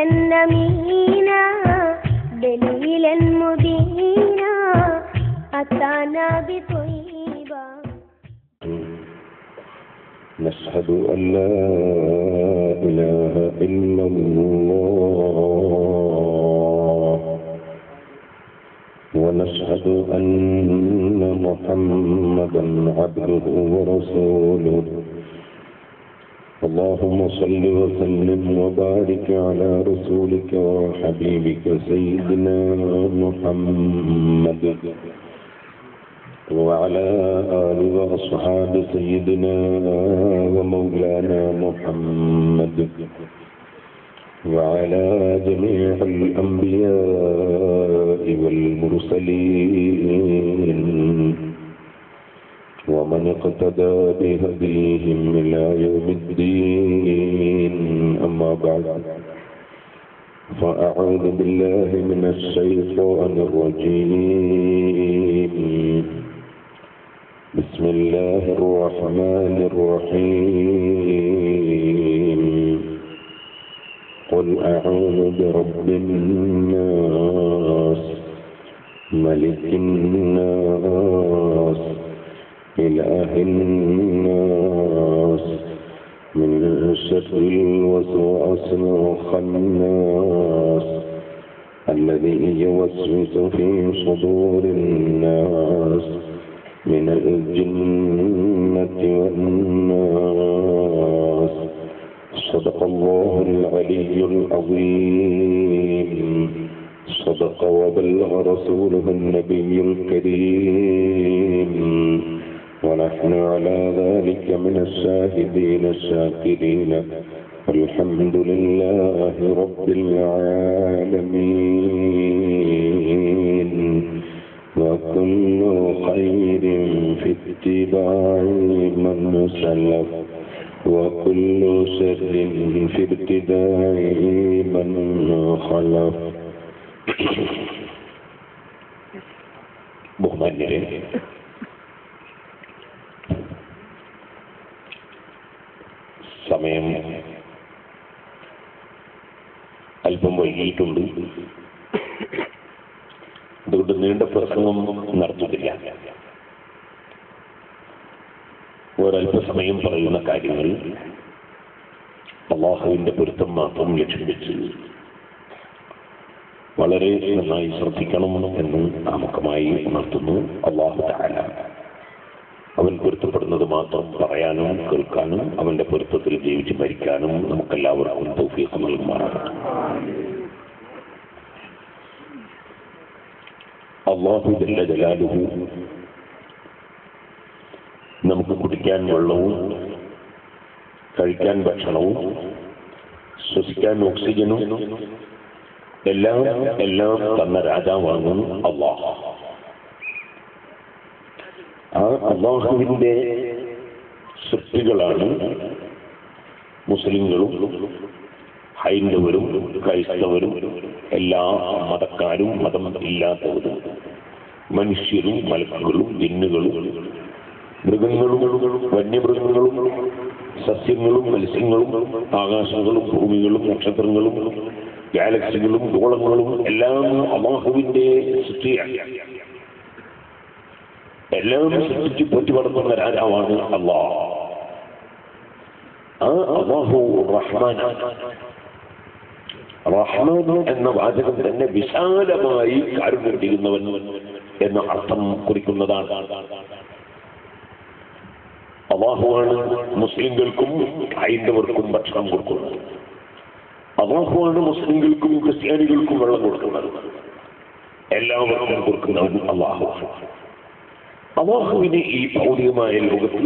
أمينا دليلا مبينا أتانا بطيبا. نشهد أن لا إله إلا الله ونشهد أن محمدا عبده ورسوله. اللهم صل وسلم وبارك على رسولك وحبيبك سيدنا محمد وعلى آل وأصحاب سيدنا ومولانا محمد وعلى جميع الأنبياء والمرسلين ومن اقتدى بهديهم إلى يوم الدين. أما بعد، فأعوذ بالله من الشيطان الرجيم. بسم الله الرحمن الرحيم. قل أعوذ برب الناس ملك الناس إله الناس من شر الوسواس الخناس الذي يوسوس في صدور الناس من الجنة والناس. صدق الله العلي العظيم. صدق وبلغ رسوله النبي الكريم. ونحن على ذلك من الشاهدين الشاكرين. الحمد لله رب العالمين. وكل خير في اتباع من سلف وكل شر في ابتداع من خلف. ബഹുമാന്യരെ, സമയം അല്പം വൈകിയിട്ടുണ്ട്. അതുകൊണ്ട് നീണ്ട പ്രസംഗം നടത്തുന്നില്ല. ഒരല്പസമയം പറയുന്ന കാര്യങ്ങൾ അല്ലാഹുവിന്റെ പൊരുത്തം മാത്രം ലക്ഷ്യം വെച്ച് വളരെ നന്നായി ശ്രദ്ധിക്കണം എന്ന് ആമുഖമായി ഉണർത്തുന്നു. അല്ലാഹു തആല അവൻ പൊരുത്തപ്പെടുന്നത് മാത്രം പറയാനും കേൾക്കാനും അവന്റെ പൊരുത്തത്തിൽ ജീവിച്ച് മരിക്കാനും നമുക്കെല്ലാവർക്കും തൗഫീഖ് നൽകുമാറാകട്ടെ. അല്ലാഹു ജല്ല ജലാലുഹു നമുക്ക് കുടിക്കാൻ വെള്ളവും കഴിക്കാൻ ഭക്ഷണവും ശ്വസിക്കാൻ ഓക്സിജനും എല്ലാം തന്ന രാജാവാണ് അല്ലാഹ്. ആ അല്ലാഹുവിന്റെ സൃഷ്ടികളാണ് മുസ്ലിങ്ങളും ഹൈന്ദവരും ക്രൈസ്തവരും എല്ലാ മതക്കാരും മതം ഇല്ലാത്തവരും മനുഷ്യരും മലക്കുകളും ജിന്നുകളും മൃഗങ്ങളും വന്യമൃഗങ്ങളും സസ്യങ്ങളും മത്സ്യങ്ങളും ആകാശങ്ങളും ഭൂമികളും നക്ഷത്രങ്ങളും ഗാലക്സികളും ഗോളങ്ങളും എല്ലാം അല്ലാഹുവിന്റെ സൃഷ്ടിയാണ്. എല്ലാം സൃഷ്ടിച്ച് പോറ്റി വളർത്തുന്ന രാജാവാണ് അല്ലാഹ്. ആ അല്ലാഹു റഹ്മാനാണ്. റഹ്മാൻ എന്ന വാചകം തന്നെ വിശാലമായി കാരുണ്യം ചെയ്യുന്നവൻ എന്ന അർത്ഥം കുറിക്കുന്നതാണ്. അല്ലാഹുവാണ് മുസ്ലിങ്ങൾക്കും ഹൈന്ദവർക്കും ഭക്ഷണം കൊടുക്കുന്നത്. അല്ലാഹുവാണ് മുസ്ലിങ്ങൾക്കും ക്രിസ്ത്യാനികൾക്കും വെള്ളം കൊടുക്കുന്നത്. എല്ലാവർക്കും കൊടുക്കുന്നവൻ അല്ലാഹുവാണ്. അല്ലാഹുവിന് ഈ ഭൗതികമായ ലോകത്തിൽ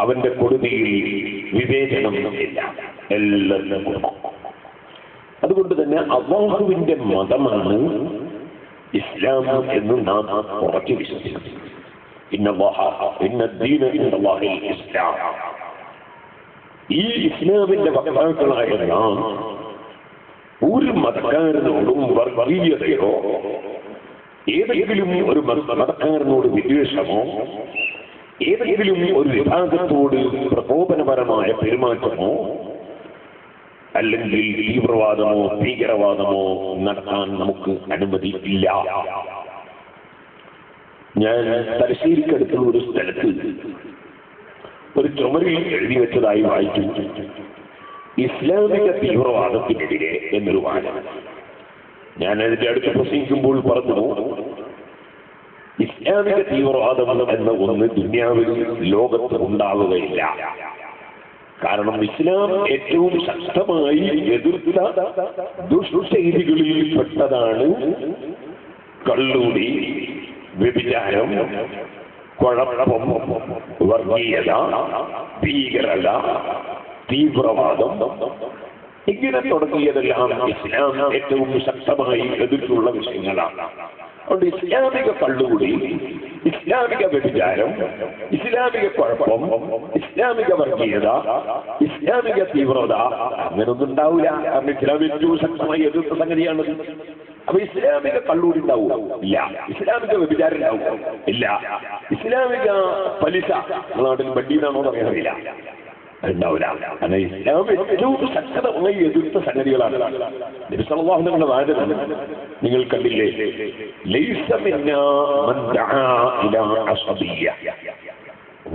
അവന്റെ കൊടുതിയിൽ വിവേചനം ഇല്ല, എല്ലാവരും കൊടുക്കും. അതുകൊണ്ട് തന്നെ അല്ലാഹുവിന്റെ മതമാണ് ഇസ്ലാം എന്ന് നാം ഉറച്ചു വിശ്വസിക്കുന്നു. ഈ ഇസ്ലാമിന്റെ വക്താക്കളായ നാം ഒരു മതക്കാരനോടും വർഗീയതയോ ഏതെങ്കിലും ഒരു മതക്കാരനോട് വിദ്വേഷമോ ഏതെങ്കിലും ഒരു വിഭാഗത്തോട് പ്രകോപനപരമായ പെരുമാറ്റമോ അല്ലെങ്കിൽ തീവ്രവാദമോ ഭീകരവാദമോ നടത്താൻ നമുക്ക് അനുമതി ഇല്ല. ഞാൻ തലശ്ശേരിക്കടുത്തുള്ള ഒരു സ്ഥലത്ത് ഒരു ചുമരിൽ എഴുതി വെച്ചതായി വായിച്ചു, ഇസ്ലാമിക തീവ്രവാദത്തിനെതിരെ എന്നൊരു വാദം. ഞാൻ അതിന്റെ അടുത്ത് പ്രസംഗിക്കുമ്പോൾ പറഞ്ഞു, ഇസ്ലാമിക തീവ്രവാദം എന്ന ഒന്ന് ദുനിയാവിൽ ലോകത്ത് ഉണ്ടാവുകയില്ല. കാരണം ഇസ്ലാം ഏറ്റവും ശക്തമായി എതിർത്ത ദുഷ്ചെയ്തികളിൽ പെട്ടതാണ് കള്ളുടി, വ്യഭിചാരം, കുഴപ്പം, വർഗീയത, ഭീകരത, തീവ്രവാദം, ഇങ്ങനെ തുടങ്ങിയതെല്ലാം ഇസ്ലാം ഏറ്റവും ശക്തമായി എതിർത്തുള്ള വിഷയങ്ങളാണ്. അതുകൊണ്ട് ഇസ്ലാമിക കള്ളുകുടി, ഇസ്ലാമിക വ്യഭിചാരം, ഇസ്ലാമിക കുഴപ്പം, ഇസ്ലാമിക വർഗീയത, ഇസ്ലാമിക തീവ്രത അങ്ങനൊന്നും ഉണ്ടാവില്ല. കാരണം ഇസ്ലാം ഏറ്റവും ശക്തമായി എതിർത്ത സംഗതിയാണ്. അപ്പൊ ഇസ്ലാമിക കള്ളൂടി ഉണ്ടാവും? ഇല്ല. ഇസ്ലാമിക വ്യഭിചാരം ഉണ്ടാവും? ഇല്ല. ഇസ്ലാമിക പലിശ നാട്ടിൽ വട്ടിയെന്നാണോ അറിയാറില്ല, ഉണ്ടാവില്ല. കാരണം ഇസ്ലാം ഏറ്റവും ശക്തമായി എതിർത്ത സംഗതികളാണ്. നബി സല്ലല്ലാഹു അലൈഹി വസല്ലം വാചകം നിങ്ങൾ കണ്ടില്ലേ, ലൈസ മിന്നാ മൻ ദഅാ ഇലാ അസബിയ്യ,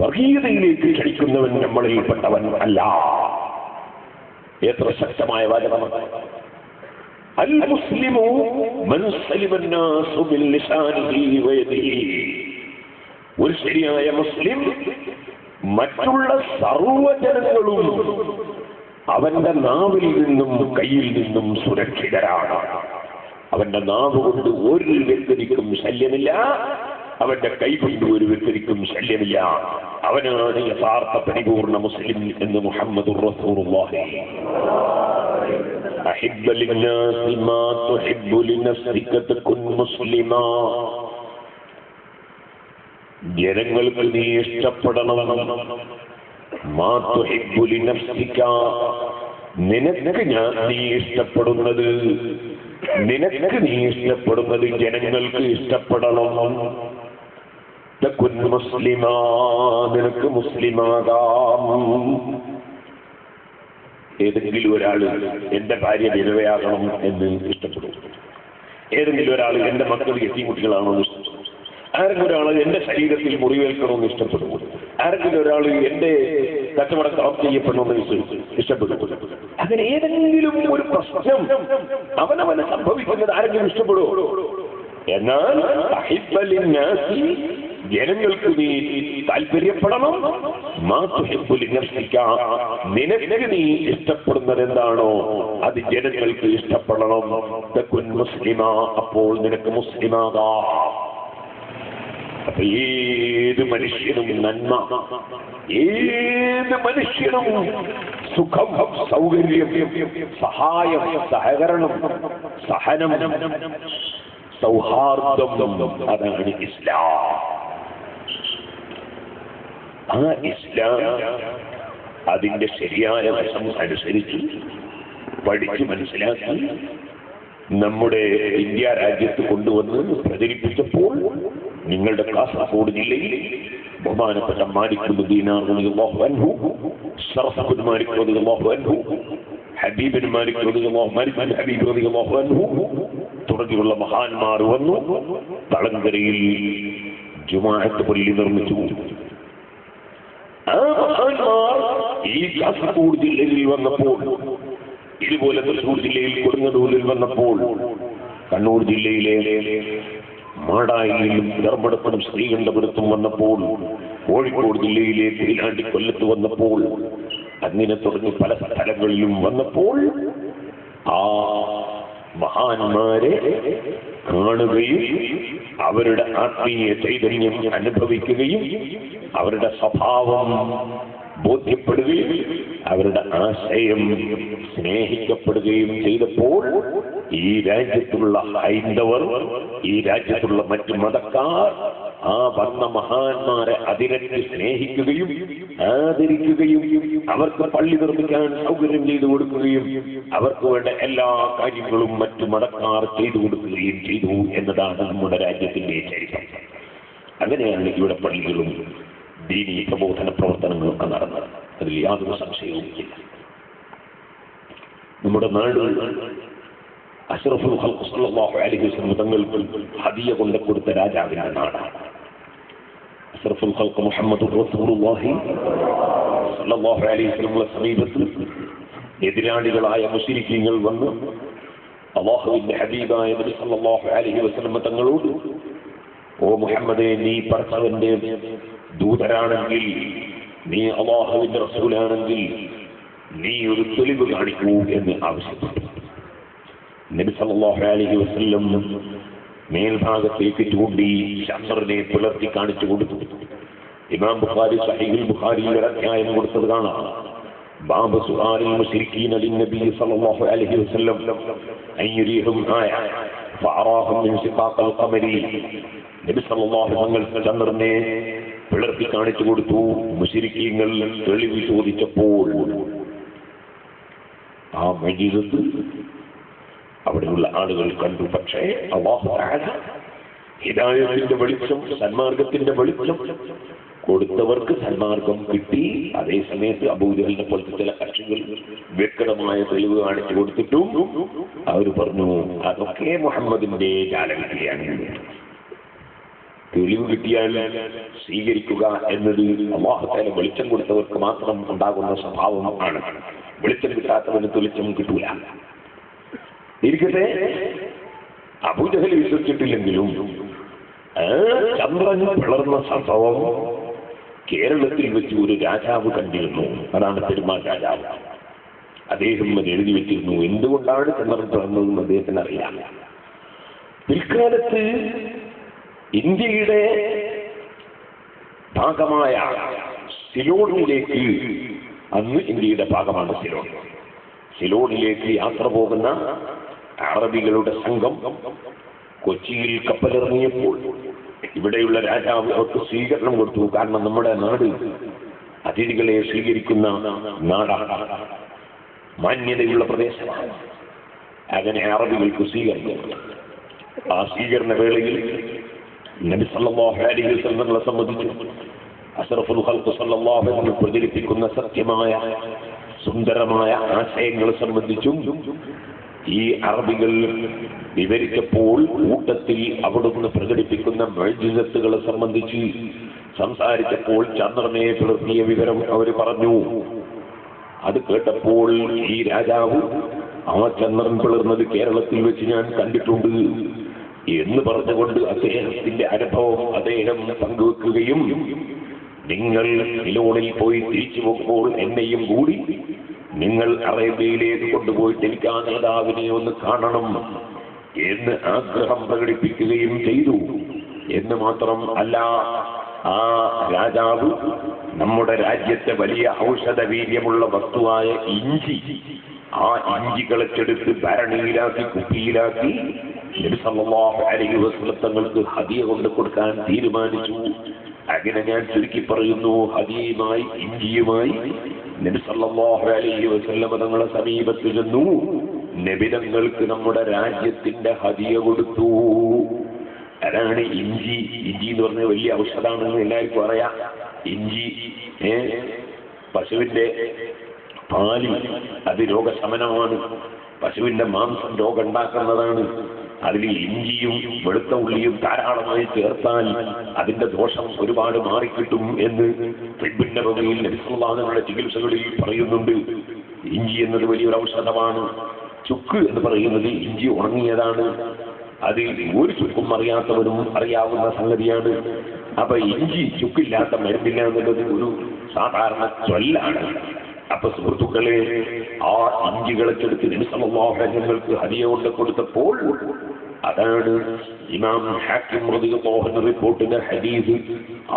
വർഗീയതയിലേക്ക് ക്ഷണിക്കുന്നവൻ നമ്മളിൽപ്പെട്ടവൻ അല്ല. എത്ര ശക്തമായ വാചകമാണ്. അൽ മുസ്ലിമു മൻ സലിമ അന്നാസു മിൻ ലിസാനിഹി വയദിഹി, ഒരു ശരിയായ മുസ്ലിം മറ്റുള്ള സർവ്വജനങ്ങളും അവന്റെ നാവിൽ നിന്നും കയ്യിൽ നിന്നും സുരക്ഷിതരാണ്. അവന്റെ നാവ് കൊണ്ട് ഒരു വ്യക്തിക്കും ശല്യമില്ല, അവന്റെ കൈ കൊണ്ട് ഒരു വ്യക്തിക്കും ശല്യമില്ല. അവനാണ് യഥാർത്ഥ പരിപൂർണ മുസ്ലിം എന്ന് മുഹമ്മദുർ റസൂലുള്ളാഹി. അഹിബ്ബ ലിന്നാസി മാ തുഹിബ്ബു ലിനഫ്സിക തകുൻ മുസ്ലിമാ, ജനങ്ങൾക്ക് നീ ഇഷ്ടപ്പെടണം. മാ തുഹിബ്ബു ലിനഫ്സിക, നിനക്ക് നീ ഇഷ്ടപ്പെടുന്നത്, നിനക്ക് നീ ഇഷ്ടപ്പെടുന്നത് ജനങ്ങൾക്ക് ഇഷ്ടപ്പെടണം. തകുൻ മുസ്ലിമാ, നിനക്ക് മുസ്ലിമാകാം. ഏതെങ്കിലും ഒരാള് എന്റെ ഭാര്യ വിധവയാകണം എന്ന് ഇഷ്ടപ്പെടും. ഏതെങ്കിലും ഒരാൾ എന്റെ മക്കൾ എത്തിക്കുട്ടികളാണോ എന്ന് ഇഷ്ടപ്പെടും. ആരെങ്കിലും ഒരാൾ എന്റെ ശരീരത്തിൽ മുറിവേൽക്കണമെന്ന് ഇഷ്ടപ്പെടും. ആരെങ്കിലും ഒരാൾ എന്റെ കച്ചവടം സ്റ്റോപ്പ് ചെയ്യപ്പെടണമെന്ന് ഇഷ്ടപ്പെടും. അങ്ങനെ ഏതെങ്കിലും ഒരു പ്രശ്നം അവനവന് സംഭവിക്കുന്നത് ആരെങ്കിലും ഇഷ്ടപ്പെടുമോ? എന്നാൽ ജനങ്ങൾക്ക് നീ താല്പര്യപ്പെടണം. നിനക്ക് നീ ഇഷ്ടപ്പെടുന്നത് എന്താണോ അത് ജനങ്ങൾക്ക് ഇഷ്ടപ്പെടണം. മുസ്ലിമാ, അപ്പോൾ നിനക്ക് മുസ്ലിമാകാം. അപ്പൊ ഏത് മനുഷ്യനും നന്മ, ഏത് മനുഷ്യനും സുഖം, സൗകര്യം, സഹായം, സഹകരണം, സഹനം, സൗഹാർദ്ദം, അതാണ് ഇസ്ലാം. ആ ഇസ്ലാം അതിന്റെ ശരിയായ വശം അനുസരിച്ച് പഠിച്ച് മനസ്സിലാക്കി നമ്മുടെ ഇന്ത്യ രാജ്യത്ത് കൊണ്ടുവന്ന് പ്രചരിപ്പിച്ചപ്പോൾ നിങ്ങളുടെ കാസർഗോഡ് ജില്ലയിൽ ബഹുമാനപ്പെട്ട മാലിക് ബിൻ ദീനാർ റളിയല്ലാഹു അൻഹു, ശറഫ് ബിൻ മാലിക് റളിയല്ലാഹു അൻഹു, ഹബീബ് ബിൻ മാലിക് റളിയല്ലാഹു മാലിക് ബിൻ ഹബീബ് റളിയല്ലാഹു അൻഹു തുടങ്ങിയുള്ള മഹാന്മാർ വന്നു തളങ്കരയിൽ ജുമാഅത്ത് പള്ളി നിർമ്മിച്ചു. ആ മഹാന്മാർ ഈ കാസർഗോഡ് ജില്ലയിൽ വന്നപ്പോൾ, ഇതുപോലെ തൃശ്ശൂർ ജില്ലയിൽ കൊടുങ്ങല്ലൂരിൽ വന്നപ്പോൾ, കണ്ണൂർ ജില്ലയിലെ മാടായിലും ധർമ്മടപ്പുറം ശ്രീകണ്ഠപുരത്തും വന്നപ്പോൾ, കോഴിക്കോട് ജില്ലയിലെ കൊയിലാണ്ടി കൊല്ലത്ത് വന്നപ്പോൾ, അങ്ങനെ തുടങ്ങി പല സ്ഥലങ്ങളിലും വന്നപ്പോൾ ആ മഹാന്മാരെ കാണുകയും അവരുടെ ആത്മീയ ചൈതന്യം അനുഭവിക്കുകയും അവരുടെ സ്വഭാവം ബോധ്യപ്പെടുകയും അവരുടെ ആശയം സ്നേഹിക്കപ്പെടുകയും ചെയ്തപ്പോൾ ഈ രാജ്യത്തുള്ള ഹൈന്ദവർ, ഈ രാജ്യത്തുള്ള മറ്റു മതക്കാർ ആ വന്ന മഹാന്മാരെ അതിരറ്റ് സ്നേഹിക്കുകയും ആദരിക്കുകയും അവർക്ക് പള്ളി നിർമ്മിക്കാൻ സൗകര്യം ചെയ്തു കൊടുക്കുകയും അവർക്ക് വേണ്ട എല്ലാ കാര്യങ്ങളും മറ്റു മതക്കാർ ചെയ്തു കൊടുക്കുകയും ചെയ്തു എന്നതാണ് നമ്മുടെ രാജ്യത്തിന്റെ ചരിത്രം. അങ്ങനെയാണ് ഇവിടെ പള്ളികളും ദീനീ പ്രബോധന പ്രവർത്തനങ്ങളൊക്കെ നടന്നത്. അതിൽ യാതൊരു സംശയവും ഇല്ല. നമ്മുടെ നാട് അഷ്റഫുൽ ഖൽഖ് സല്ലല്ലാഹു അലൈഹി വസല്ലം തങ്ങൾക്ക് ഹദിയ കൊണ്ട് കൊടുത്ത രാജാവിന്റെ നാടാണ്. അഷ്റഫുൽ ഖൽഖ് മുഹമ്മദ് റസൂലുള്ളാഹി സല്ലല്ലാഹു അലൈഹി വസല്ലം സമീപത്ത് എതിരാളികളായ മുശ്രിക്കീങ്ങൾ വന്ന് അല്ലാഹുവിന്റെ ഹബീബായ നബി സല്ലല്ലാഹു അലൈഹി വസല്ലം തങ്ങളോട്, ഓ മുഹമ്മദേ, നീ പടച്ചവന്റെ ദൂതരാണെങ്കിൽ, നീ അല്ലാഹുവിന്റെ റസൂലാണെങ്കിൽ നീ ഒരു തെളിവ് കാണിക്കൂ എന്ന് ആവശ്യപ്പെട്ടു. നബി സല്ലല്ലാഹു അലൈഹി വസല്ലം മേൽഭാഗത്തേക്ക് ചൂണ്ടി ചന്ദ്രനെ പുലർത്തി കാണിച്ചു കൊടുത്തു. ഇമാം ബുഖാരി സഹീഹുൽ ബുഖാരിയിൽ ഒരു അധ്യായം കൊടുത്തത് കാണാം. ബാബു സുആലിൽ മുശ്രിക്കീന ലിന്നബി സല്ലല്ലാഹു അലൈഹി വസല്ലം അൻ യുരീഹും ആയ ഫഅറാഹും മിൻ ശിഖാഖിൽ ഖമരി. നബി സല്ലല്ലാഹു അലൈഹി വസല്ലം ചന്ദ്രനെ പുലർത്തി കാണിച്ചു കൊടുത്തു. മുശ്രിക്കീങ്ങൾ തെളിവ് ചോദിച്ചപ്പോൾ ആ മജീദത്ത് അവിടെയുള്ള ആളുകൾ കണ്ടു. പക്ഷേ അല്ലാഹു തആല ഹിദായത്തിന്റെ വെളിച്ചം, സന്മാർഗത്തിന്റെ വെളിച്ചം കൊടുത്തവർക്ക് സന്മാർഗം കിട്ടി. അതേ സമയത്ത് അബൂജഹലിനെ പോലത്തെ ചില കക്ഷികൾ വ്യക്തമായ തെളിവ് കാണിച്ചു കൊടുത്തിട്ടും അവർ പറഞ്ഞു അതൊക്കെ മുഹമ്മദിന്റെ ജാലവിദ്യയാണ്. തെളിവ് കിട്ടിയാൽ സ്വീകരിക്കുക എന്നത് അല്ലാഹു തആല വെളിച്ചം കൊടുത്തവർക്ക് മാത്രം ഉണ്ടാകുന്ന സ്വഭാവം ആണ്. വെളിച്ചം കിട്ടാത്തവന് തെളിച്ചം കിട്ടൂല. ഇരിക്കട്ടെ, അബൂജഹൽ വിശ്വസിച്ചിട്ടില്ലെങ്കിലും ചന്ദ്രൻ പിളർന്ന സംഭവം കേരളത്തിൽ വെച്ച് ഒരു രാജാവ് കണ്ടിരുന്നു. അതാണ് പെരുമാൾ രാജാവ്. അദ്ദേഹം അത് എഴുതി വെച്ചിരുന്നു. എന്തുകൊണ്ടാണ് ചന്ദ്രൻ പിളർന്നതെന്ന് അദ്ദേഹത്തിന് അറിയാം. പിൽക്കാലത്ത് ഇന്ത്യയുടെ ഭാഗമായ സിലോണിലേക്ക്, അന്ന് ഇന്ത്യയുടെ ഭാഗമാണ് സിലോൺ, സിലോണിലേക്ക് യാത്ര പോകുന്ന അറബികളുടെ സംഘം കൊച്ചിയിൽ കപ്പലിറങ്ങിയപ്പോൾ ഇവിടെയുള്ള രാജാവ് അവർക്ക് സ്വീകരണം കൊടുത്തു. കാരണം നമ്മുടെ നാട് അതിഥികളെ സ്വീകരിക്കുന്ന നാടാണ്, മാന്യതയുള്ള പ്രദേശമാണ്. അങ്ങനെ അറബികൾക്ക് സ്വീകരണം. ആ സ്വീകരണ വേളയിൽ നബി സല്ലല്ലാഹു അലൈഹി വസല്ലമയെ സംബന്ധിച്ചു അഷ്റഫുൽ ഖൽഖ് സല്ലല്ലാഹു അലൈഹി വസല്ലം പ്രചരിപ്പിക്കുന്ന സത്യമായ സുന്ദരമായ ആശയങ്ങളെ സംബന്ധിച്ചും ഈ അറബികൾ വിവരിച്ചപ്പോൾ കൂട്ടത്തിൽ അവിടുന്ന് പ്രകടിപ്പിക്കുന്ന മുഅ്ജിസത്തുകളെ സംബന്ധിച്ച് സംസാരിച്ചപ്പോൾ ചന്ദ്രനെ പിളർത്തിയ വിവരം അവർ പറഞ്ഞു. അത് കേട്ടപ്പോൾ ഈ രാജാവ്, ആ ചന്ദ്രൻ പിളർന്നത് കേരളത്തിൽ വെച്ച് ഞാൻ കണ്ടിട്ടുണ്ട് എന്ന് പറഞ്ഞുകൊണ്ട് അദ്ദേഹത്തിന്റെ അനുഭവം അദ്ദേഹം പങ്കുവെക്കുകയും, നിങ്ങൾ സിലോണിൽ പോയി തിരിച്ചു പോകുമ്പോൾ എന്നെയും കൂടി നിങ്ങൾ അറേബ്യയിലേക്ക് കൊണ്ടുപോയിട്ട് എനിക്ക് ആ നേതാവിനെ ഒന്ന് കാണണം എന്ന് ആഗ്രഹം പ്രകടിപ്പിക്കുകയും ചെയ്തു. എന്ന് മാത്രം അല്ല, ആ രാജാവ് നമ്മുടെ രാജ്യത്തെ വലിയ ഔഷധ വീര്യമുള്ള വസ്തുവായ ഇഞ്ചി, ആ ഇഞ്ചി കളച്ചെടുത്ത് ഭരണിയിലാക്കി കുപ്പിയിലാക്കി നബി സല്ലല്ലാഹു അലൈഹി വസല്ലം തങ്ങൾക്ക് ഹദിയ കൊണ്ട് കൊടുക്കാൻ തീരുമാനിച്ചു. അങ്ങനെ ഞാൻ ചുരുക്കി പറയുന്നു, ഹദിയുമായി, ഇഞ്ചിയുമായി നബി സല്ലല്ലാഹു അലൈഹി വസല്ലം തങ്ങളുടെ സമീപത്ത് ചെന്നു. നബി തങ്ങൾക്ക് നമ്മുടെ രാജ്യത്തിന്റെ ഹദിയ കൊടുത്തു. അതാണ് ഇഞ്ചി. ഇഞ്ചി എന്ന് പറഞ്ഞാൽ വലിയ ഔഷധമാണെന്ന് എല്ലാവർക്കും അറിയാം. ഇഞ്ചി പശുവിന്റെ പാല്, അത് രോഗശമനമാണ്. പശുവിന്റെ മാംസം രോഗം ഉണ്ടാക്കുന്നതാണ്. അതിൽ ഇഞ്ചിയും വെളുത്ത ഉള്ളിയും ധാരാളമായി ചേർത്താൽ അതിന്റെ ദോഷം ഒരുപാട് മാറിക്കിട്ടും എന്ന് തിബ്ബുൻ നബവിയിൽ നബി സല്ലല്ലാഹു അലൈഹി വസല്ലം ചികിത്സകളിൽ പറയുന്നുണ്ട്. ഇഞ്ചി എന്നത് വലിയൊരു ഔഷധമാണ്. ചുക്ക് എന്ന് പറയുന്നത് ഇഞ്ചി ഉണങ്ങിയതാണ്. അത് ഒരു ചുക്കും അറിയാത്തവരും അറിയാവുന്ന സംഗതിയാണ്. അപ്പൊ ഇഞ്ചി ചുക്കില്ലാത്ത മരുന്നില്ല എന്നുള്ളത് ഒരു സാധാരണ ചൊല്ലാണ്. അപ്പൊ സുഹൃത്തുക്കളെ, ആ ഇഞ്ചികളെ ചെടുത്ത് നബി സല്ലല്ലാഹു അലൈഹി വസല്ലമക്ക് ഹദിയ കൊണ്ട് കൊടുത്തപ്പോൾ, അതാണ് ഇമാം ഹാക്കിം റളിയല്ലാഹു അൻഹു റിപ്പോർട്ടിന്റെ ഹദീസ്.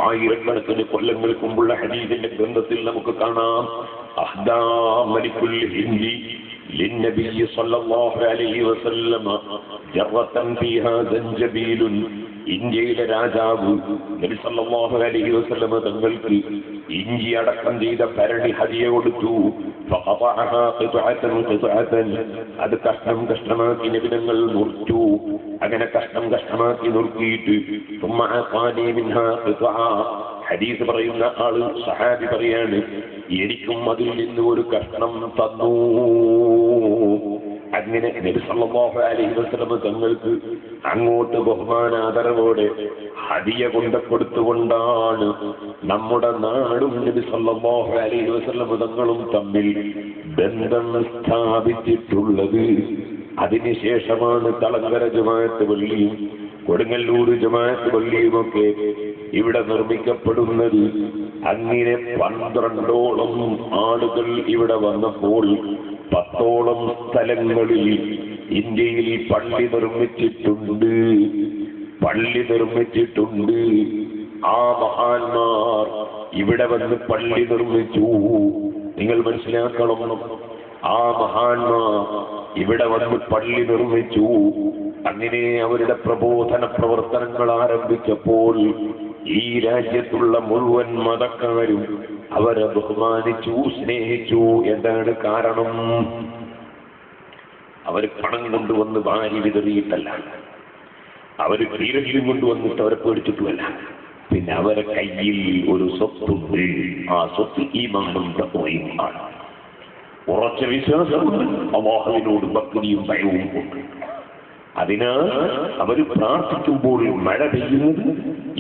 ആയിരക്കണക്കിന് കൊല്ലങ്ങൾക്ക് മുമ്പുള്ള ഹദീസിന്റെ ഗ്രന്ഥത്തിൽ നമുക്ക് കാണാം, അഹ്ദാ മലിക്കുൽ ഹിന്ദി للنبي صلى الله عليه وسلم جرة فيها زنجبيل. ഇന്ത്യയിലെ രാജാവ് നബി സല്ലല്ലാഹു അലൈഹി വസല്ലം തങ്ങൾക്ക് ഇഞ്ചി അടക്കം ചെയ്ത ഭരണി ഹദിയ കൊടുത്തു. അത് കഷ്ണം കഷ്ണമാക്കി നബി തങ്ങൾ മുറിച്ചു. അങ്ങനെ കഷ്ണം കഷ്ണമാക്കി നുറുക്കിയിട്ട് ഹദീസ് പറയുന്ന ആള് സഹാബി പറയാണ്, എനിക്കും അതിൽ നിന്ന് ഒരു കഷ്ണം തന്നു. അങ്ങനെ നബി സല്ലല്ലാഹു അലൈഹി വസല്ലം തങ്ങൾക്ക് അങ്ങോട്ട് ബഹുമാനാദരവോടെ ഹദിയ കൊടുത്തുകൊണ്ടാണ് നമ്മുടെ നാടും നബി സല്ലല്ലാഹു അലൈഹി വസല്ലം തങ്ങളും തമ്മിൽ ബന്ധം സ്ഥാപിച്ചിട്ടുള്ളത്. അതിനുശേഷമാണ് തളങ്കര ജമാഅത്ത് പള്ളിയും കൊടുങ്ങല്ലൂർ ജമാഅത്ത് പള്ളിയുമൊക്കെ ഇവിടെ നിർമ്മിക്കപ്പെടുന്നത്. അങ്ങനെ 12ഓളം ആളുകൾ ഇവിടെ വന്നപ്പോൾ 10ഓളം സ്ഥലങ്ങളിൽ ഇന്ത്യയിൽ പള്ളി നിർമ്മിച്ചിട്ടുണ്ട്. ആ മഹാന്മാർ ഇവിടെ വന്ന് പള്ളി നിർമ്മിച്ചു. നിങ്ങൾ മനസ്സിലാക്കണം, ആ മഹാന്മാർ ഇവിടെ വന്ന് പള്ളി നിർമ്മിച്ചു. അങ്ങനെ അവരുടെ പ്രബോധന പ്രവർത്തനങ്ങൾ ആരംഭിച്ചപ്പോൾ ഈ രാജ്യത്തുള്ള മുഴുവൻ മതക്കാരും അവരെ ബഹുമാനിച്ചു, സ്നേഹിച്ചു. എന്താണ് കാരണം? അവർ പണം കൊണ്ടുവന്ന് വാരി വിതറിയിട്ടല്ല, അവർ തീരത്തിലും കൊണ്ടുവന്നിട്ട് അവരെ പേടിച്ചിട്ടുമല്ല. പിന്നെ അവരെ കയ്യിൽ ഒരു സ്വത്തുണ്ട്. ആ സ്വത്ത് ഈമാനും തഖ്വയും ആണ്. ഉറച്ച വിശ്വാസമുണ്ട്, അല്ലാഹുവിനോട് ഭക്തിയും ഭയവും ഉണ്ട്. അതിനാൽ അവർ പ്രാർത്ഥിക്കുമ്പോൾ മഴ പെയ്യുന്നത്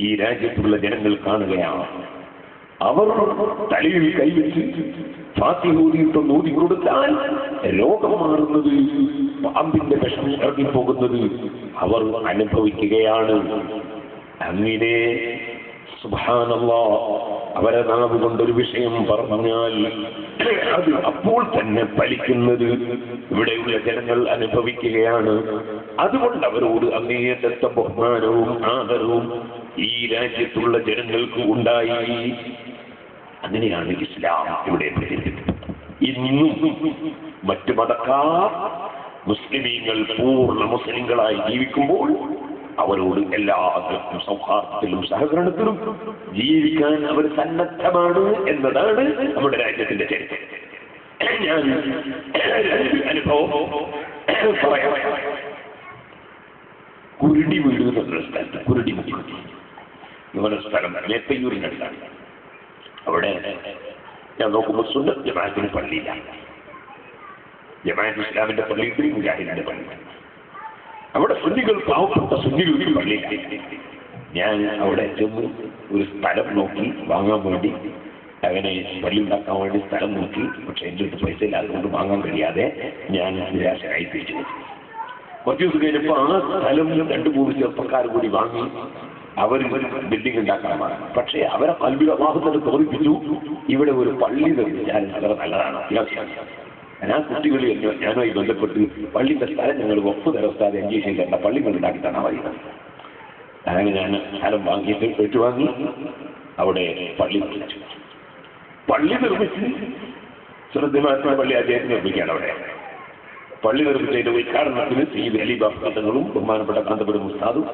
ഈ രാജ്യത്തുള്ള ജനങ്ങൾ കാണുകയാണ്. അവർ തലയിൽ കൈവച്ച് ഫാത്തിഹ ഓതിയിട്ടൊന്ന് ഊതി കൊടുത്താൽ രോഗം മാറുന്നത്, പാമ്പിന്റെ വിഷം ഇറങ്ങിപ്പോകുന്നത് അവർ അനുഭവിക്കുകയാണ്. അങ്ങനെ സുബ്ഹാനല്ലാഹ്, അവരെ നാവ് കൊണ്ടൊരു വിഷയം പറഞ്ഞാൽ അത് അപ്പോൾ തന്നെ ഫലിക്കുന്നത് ഇവിടെയുള്ള ജനങ്ങൾ അനുഭവിക്കുകയാണ്. അതുകൊണ്ട് അവരോട് അങ്ങേയറ്റത്തെ ബഹുമാനവും ആദരവും ഈ രാജ്യത്തുള്ള ജനങ്ങൾക്ക് ഉണ്ടായി. അങ്ങനെയാണ് ഇസ്ലാം ഇവിടെ പ്രചരിപ്പിക്കുന്നത്. ഇന്നും മറ്റു മതക്കാർ മുസ്ലിമീങ്ങൾ പൂർണ്ണ മുസ്ലിങ്ങളായി ജീവിക്കുമ്പോൾ അവരോട് എല്ലാവർക്കും സൗഹാർദ്ദത്തിലും സഹകരണത്തിലും ജീവിക്കാൻ അവർ സന്നദ്ധമാണ് എന്നതാണ് നമ്മുടെ രാജ്യത്തിന്റെ ചരിത്രം. ഞാൻ അനുഭവം പറയാം. കുരുടി വീട് എന്നുള്ള സ്ഥലത്ത്, കുരുടിമുക്ക് ഇവരുടെ സ്ഥലം മേപ്പയ്യൂരിനടുത്താണ്. അവിടെ ഞാൻ നോക്കുമ്പോൾ സുന്നത്ത് ജമാഅത്തിന് പള്ളിയില്ല. ജമാഅത്ത് ഇസ്ലാമിന്റെ പള്ളിയിൽ മുജാഹിദിന്റെ പള്ളി. അവിടെ സുന്നികൾ, പാവപ്പെട്ട സുന്നികൾക്ക് പള്ളിയില്ല. ഞാൻ അവിടെ ചെന്ന് ഒരു സ്ഥലം നോക്കി വാങ്ങാൻ വേണ്ടി, അങ്ങനെ പള്ളി ഉണ്ടാക്കാൻ വേണ്ടി സ്ഥലം നോക്കി. പക്ഷെ എൻ്റെ അടുത്ത് പൈസ ഇല്ലാത്തതുകൊണ്ട് വാങ്ങാൻ കഴിയാതെ ഞാൻ നിരാശരായി തിരിച്ചു. കുറച്ച് ദിവസം കഴിഞ്ഞപ്പോൾ ആ സ്ഥലം 2-3 ചെറുപ്പക്കാർ കൂടി വാങ്ങി അവർ ബിൽഡിംഗ് ഉണ്ടാക്കാൻ പാടില്ല. പക്ഷേ അവരെ കൽബിൽ അല്ലാഹുവിനെ തോന്നിപ്പിച്ചു, ഇവിടെ ഒരു പള്ളി നിർമ്മിച്ചാൽ വളരെ നല്ലതാണ്, അത്യാവശ്യമാണ്. ഞാൻ ആ കുട്ടികൾ ഞാനുമായി ബന്ധപ്പെട്ട് പള്ളിയുടെ സ്ഥലം ഞങ്ങൾ വഖഫ് തരസ്ഥാതെ എൻജോയ് ചെയ്തേണ്ട പള്ളികൾ ഉണ്ടാക്കി തന്നാൽ മതി. അങ്ങനെ ഞാൻ സ്ഥലം വാങ്ങിയിട്ട് ഏറ്റുവാങ്ങി അവിടെ പള്ളി നിർമ്മിച്ചു. പള്ളി നിർമ്മിച്ച് ശ്രദ്ധമാത്ര പള്ളി അദ്ദേഹത്തിന് നിർമ്മിക്കുകയാണ്. അവിടെ പള്ളി നിർമ്മിച്ചതിന്റെ ഉദ്ഘാടനത്തിന് സയ്യിദ് അലി ബാഫങ്ങളും ബഹുമാനപ്പെട്ട കാന്തപുരം ഉസ്താദും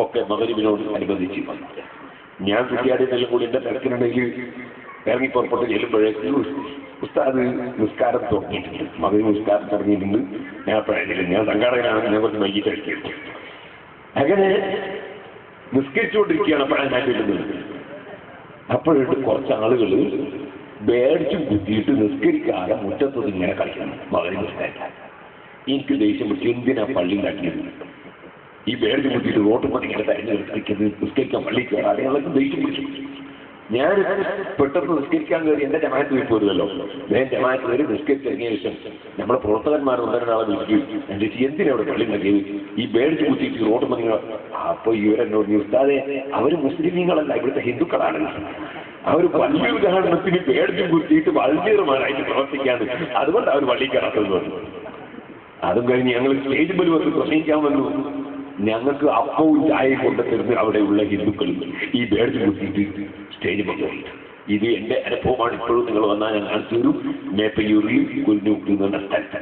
ഒക്കെ മഗ്‌രിബിനോട് അനുബന്ധിച്ച് വന്നു. ഞാൻ കുട്ടിയാടിയെല്ലാം കൂടി എൻ്റെ തിരക്കിനുണ്ടെങ്കിൽ ഇറങ്ങി പുറപ്പെട്ട് ചെല്ലുമ്പോഴേക്ക് ഉസ്താദ് നിസ്കാരം തുടങ്ങിയിട്ടുണ്ട്. മഗ്‌രിബ് നിസ്കാരം തുടങ്ങിയിട്ടുണ്ട്. ഞാൻ അപ്പോഴായിരുന്നു, ഞാൻ സംഘാടകനാണ്, ഞാൻ കുറച്ച് വൈകിട്ട് കഴിക്കുന്നത്. അങ്ങനെ നിസ്കരിച്ചുകൊണ്ടിരിക്കുകയാണ്. അപ്പോഴാണ് ഞാൻ ചെല്ലുന്നത്. അപ്പോഴായിട്ട് കുറച്ച് ആളുകൾ പേടിച്ചും കുത്തിയിട്ട് നിസ്കരിക്കാതെ മുറ്റത്ത് ഇങ്ങനെ കളിക്കണം. മഗ്‌രിബ് നിസ്കരിക്കാൻ എനിക്ക് ദേഷ്യം പിടിച്ചു. എന്തിനാ പള്ളി ഉണ്ടാക്കിയത്? ഈ പേടിച്ച് കുത്തിയിട്ട് റോട്ട് പതി ഇങ്ങനെ തരഞ്ഞു കളിക്കുന്നത്, നിസ്കരിക്കാൻ പള്ളി കയറാതെ ഞങ്ങൾക്ക് ദേഷ്യം പിടിച്ചു. ഞാൻ പെട്ടെന്ന് നിസ്കരിക്കാൻ കയറി എൻ്റെ ജമാഅത്ത് വീട്ടിൽ പോരുമല്ലോ. ഞാൻ ജമാഅത്ത് കയറി നിസ്കരിച്ചിറങ്ങിയ ശേഷം നമ്മുടെ പ്രവർത്തകന്മാർ ഒന്നൊരാളെ വിളിക്കുകയും എൻ്റെ എന്തിനാ അവിടെ പള്ളി ഉണ്ടാക്കിയത്? ഈ പേടിച്ച് കുത്തിയിട്ട് റോട്ട് പതി. അപ്പോൾ ഇവരെന്നോട് ഉസ്താദെ, അവർ മുസ്ലിമീങ്ങളല്ല, ഇവിടുത്തെ ഹിന്ദുക്കളാണ്. അവർ പള്ളി ഉദാഹരണത്തിന് പേടിച്ച് കുത്തിയിട്ട് വളണ്ടിയർമാരായിട്ട് പ്രവർത്തിക്കാണ്, അതുകൊണ്ട് അവർ പള്ളി കയറാത്തത് പറഞ്ഞു. അതും കഴിഞ്ഞ് ഞങ്ങൾ സ്റ്റേജ് മുന്നിൽ വന്ന് പ്രസംഗിക്കാൻ വന്നു. ഞങ്ങൾക്ക് അപ്പവും ചായയും കൊണ്ടുതരുന്ന അവിടെയുള്ള ഹിന്ദുക്കളും ഈ പേടിച്ച് കുത്തിയിട്ട് സ്റ്റേജ് മുന്നിൽ. ഇത് എൻ്റെ അനുഭവമാണ്. ഇപ്പോഴും നിങ്ങൾ വന്നാൽ ഞാൻ കാണിച്ചു തരും. മേപ്പയ്യൂരിൽ കുരുന്നൂക്ക് എന്ന സ്ഥലത്ത്.